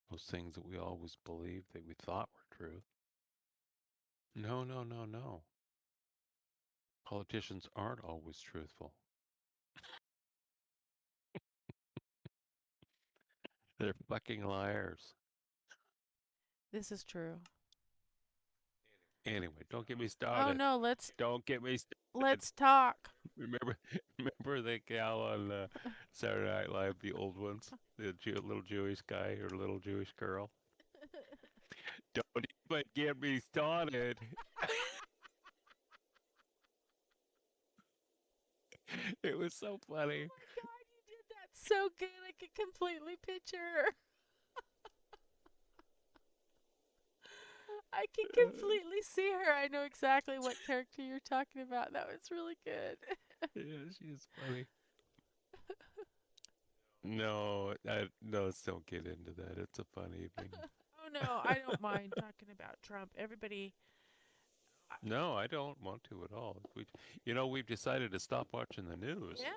Those things that we always believed that we thought were truth. No, no, no, no. Politicians aren't always truthful. They're fucking liars. This is true. Anyway, don't get me Oh started. no, let's Don't get me started. let's talk. Remember, remember the gal on Saturday Night Live, the old ones, the little Jewish guy or little Jewish girl. Don't even get me started. It was so funny. Oh my god, you did that so good. I could completely picture her. I can completely see her. I know exactly what character you're talking about. That was really good. Yeah, she's funny. No, no, let's don't get into that. It's a fun evening. Oh no, I don't mind talking about Trump. Everybody, No, I don't want to at all. We've decided to stop watching the news. yeah.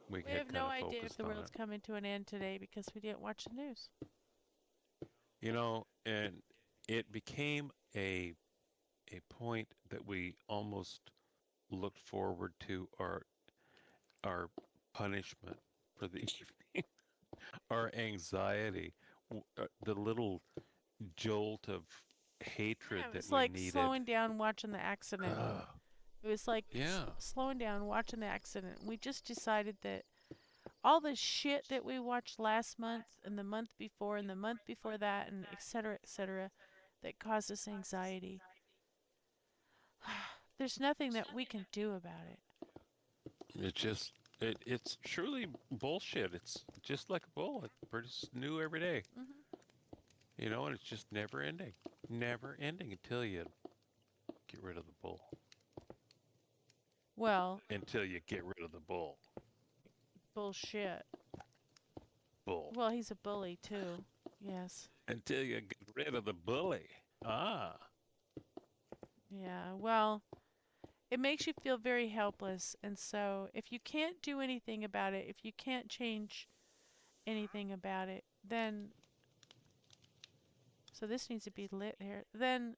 We We had have kind no of idea if focused the on world's it. coming to an end today because we didn't watch the news. And it became a point that we almost looked forward to our punishment for the evening, our anxiety, the little jolt of hatred Yeah, it that was we like needed. slowing down watching the accident. Ugh, It was like yeah, slowing down watching the accident. We just decided that all the shit that we watched last month and the month before and the month before that and et cetera, that caused us anxiety. There's nothing that we can do about it. it just it's truly bullshit. It's just like a bull. It produces new every day, Hmm. and it's just never ending until you get rid of the bull. Well, Until you get rid of the bullshit. bull. Well, he's a bully too. Yes. Until you get rid of the bully. Ah, Yeah. Well, it makes you feel very helpless. And so, if you can't do anything about it, if you can't change anything about it, then, so this needs to be lit here, then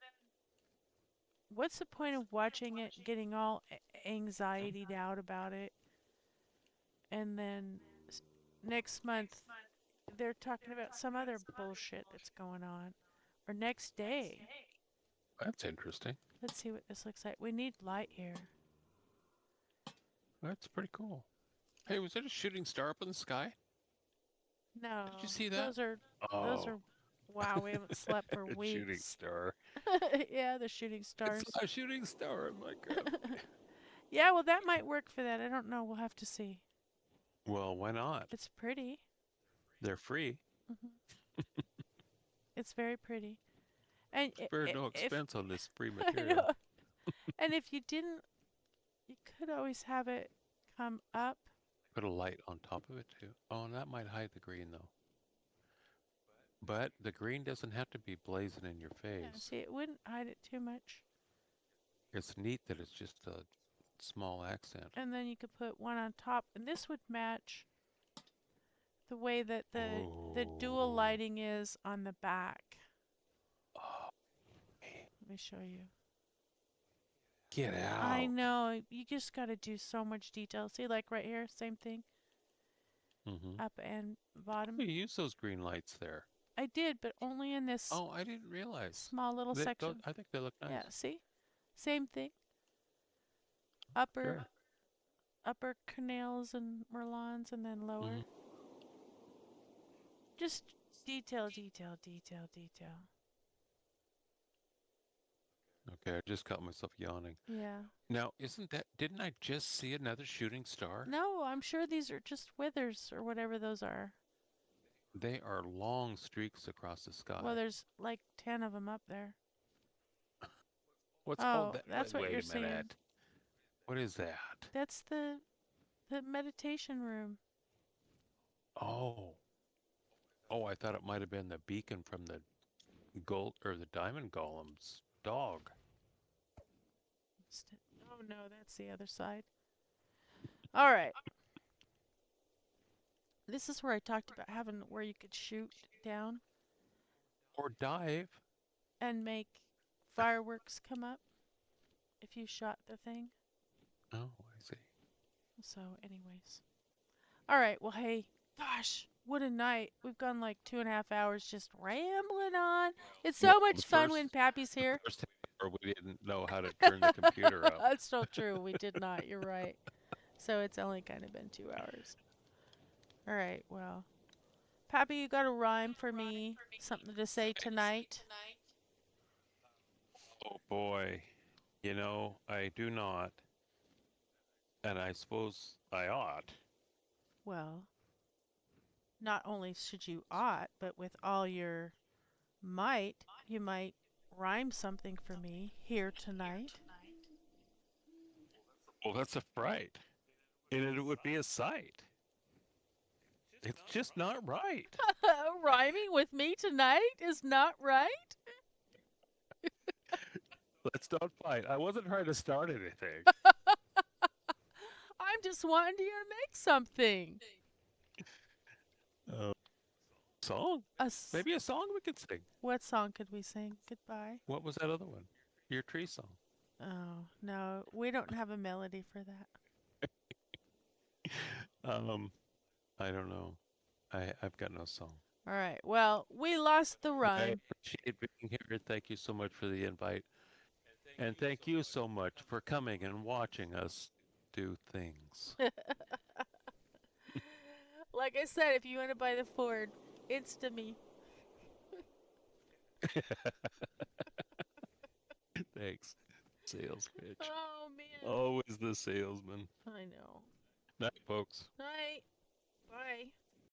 what's the point of watching it, getting all anxietied out about it, and then next month they're talking about some other bullshit that's going on? Or next day. that's interesting. Let's see what this looks like. We need light here. That's pretty cool. Hey, was that a shooting star up in the sky? Did you No, see that? those are Oh, wow, we haven't slept for a shooting weeks. star. Yeah, the shooting It's stars. a shooting star. I'm like, Yeah, well that might work for that. I don't know. We'll have to see. well, why not? It's pretty. They're free. Hmm. It's very pretty. And Spared no if expense on this free I material. know, and if you didn't, you could always have it come up. Put a light on top of it too. Oh, and that might hide the green though. But the green doesn't have to be blazing in your Yeah, face. see, it wouldn't hide it too much. It's neat that it's just a small accent. And then you could put one on top, and this would match the way that the dual Oh, lighting is on the back. oh, Let me show you. Get I out. know. You just got to do so much detail. See, like right here, same thing, Mm-hmm. up and bottom. You use those green lights there. I did, but only in this Oh, I didn't realize. small little section. I think they look Yeah, nice. see? Same thing. Upper Sure. upper canals and merlons and then Mm-hmm. lower. Just detail, detail, detail, detail. Okay, I just caught myself yawning. Yeah. Now, didn't I just see another shooting star? No, I'm sure these are just withers or whatever those are. They are long streaks across the Well, sky. there's like 10 of them up there. What's all Oh, that? that's what Wait you're a seeing. minute. What is that? That's the meditation room. Oh, oh, I thought it might have been the beacon from the gold or the diamond golem's dog. Oh no, that's the other side. All right. This is where I talked about having where you could shoot down Or dive. and make fireworks come up if you shot the thing. Oh, I see. So, anyways. All right. Well, hey, gosh, what a night. We've gone like 2.5 hours just rambling on. It's Well, so much fun when Pappy's the here. first half hour we didn't know how to turn the computer up. That's so true. We did not. You're right. So it's only kind of been 2 hours. All right. Well, Pappy, you got a rhyme for me? Something to say tonight? Oh boy. I do not, and I suppose I ought. Well, not only should you ought, but with all your might, you might rhyme something for me here tonight. Well, that's a fright, and it would be a sight. It's just not right. Rhyming with me tonight is not right. Let's not fight. I wasn't trying to start anything. I'm just wanting you to make something. Uh, Song? A s- Maybe a song we could sing. what song could we sing? Goodbye. What was that other one? Your tree song. Oh, no, we don't have a melody for that. Um, I don't know. I've got no song. All right. Well, we lost the But I rhyme. appreciate being here. Thank you so much for the invite. And thank you so much for coming and watching us do things. Like I said, if you want to buy the Ford, Insta me. Thanks. Sales pitch. Oh man. Always the salesman. I know. Night, folks.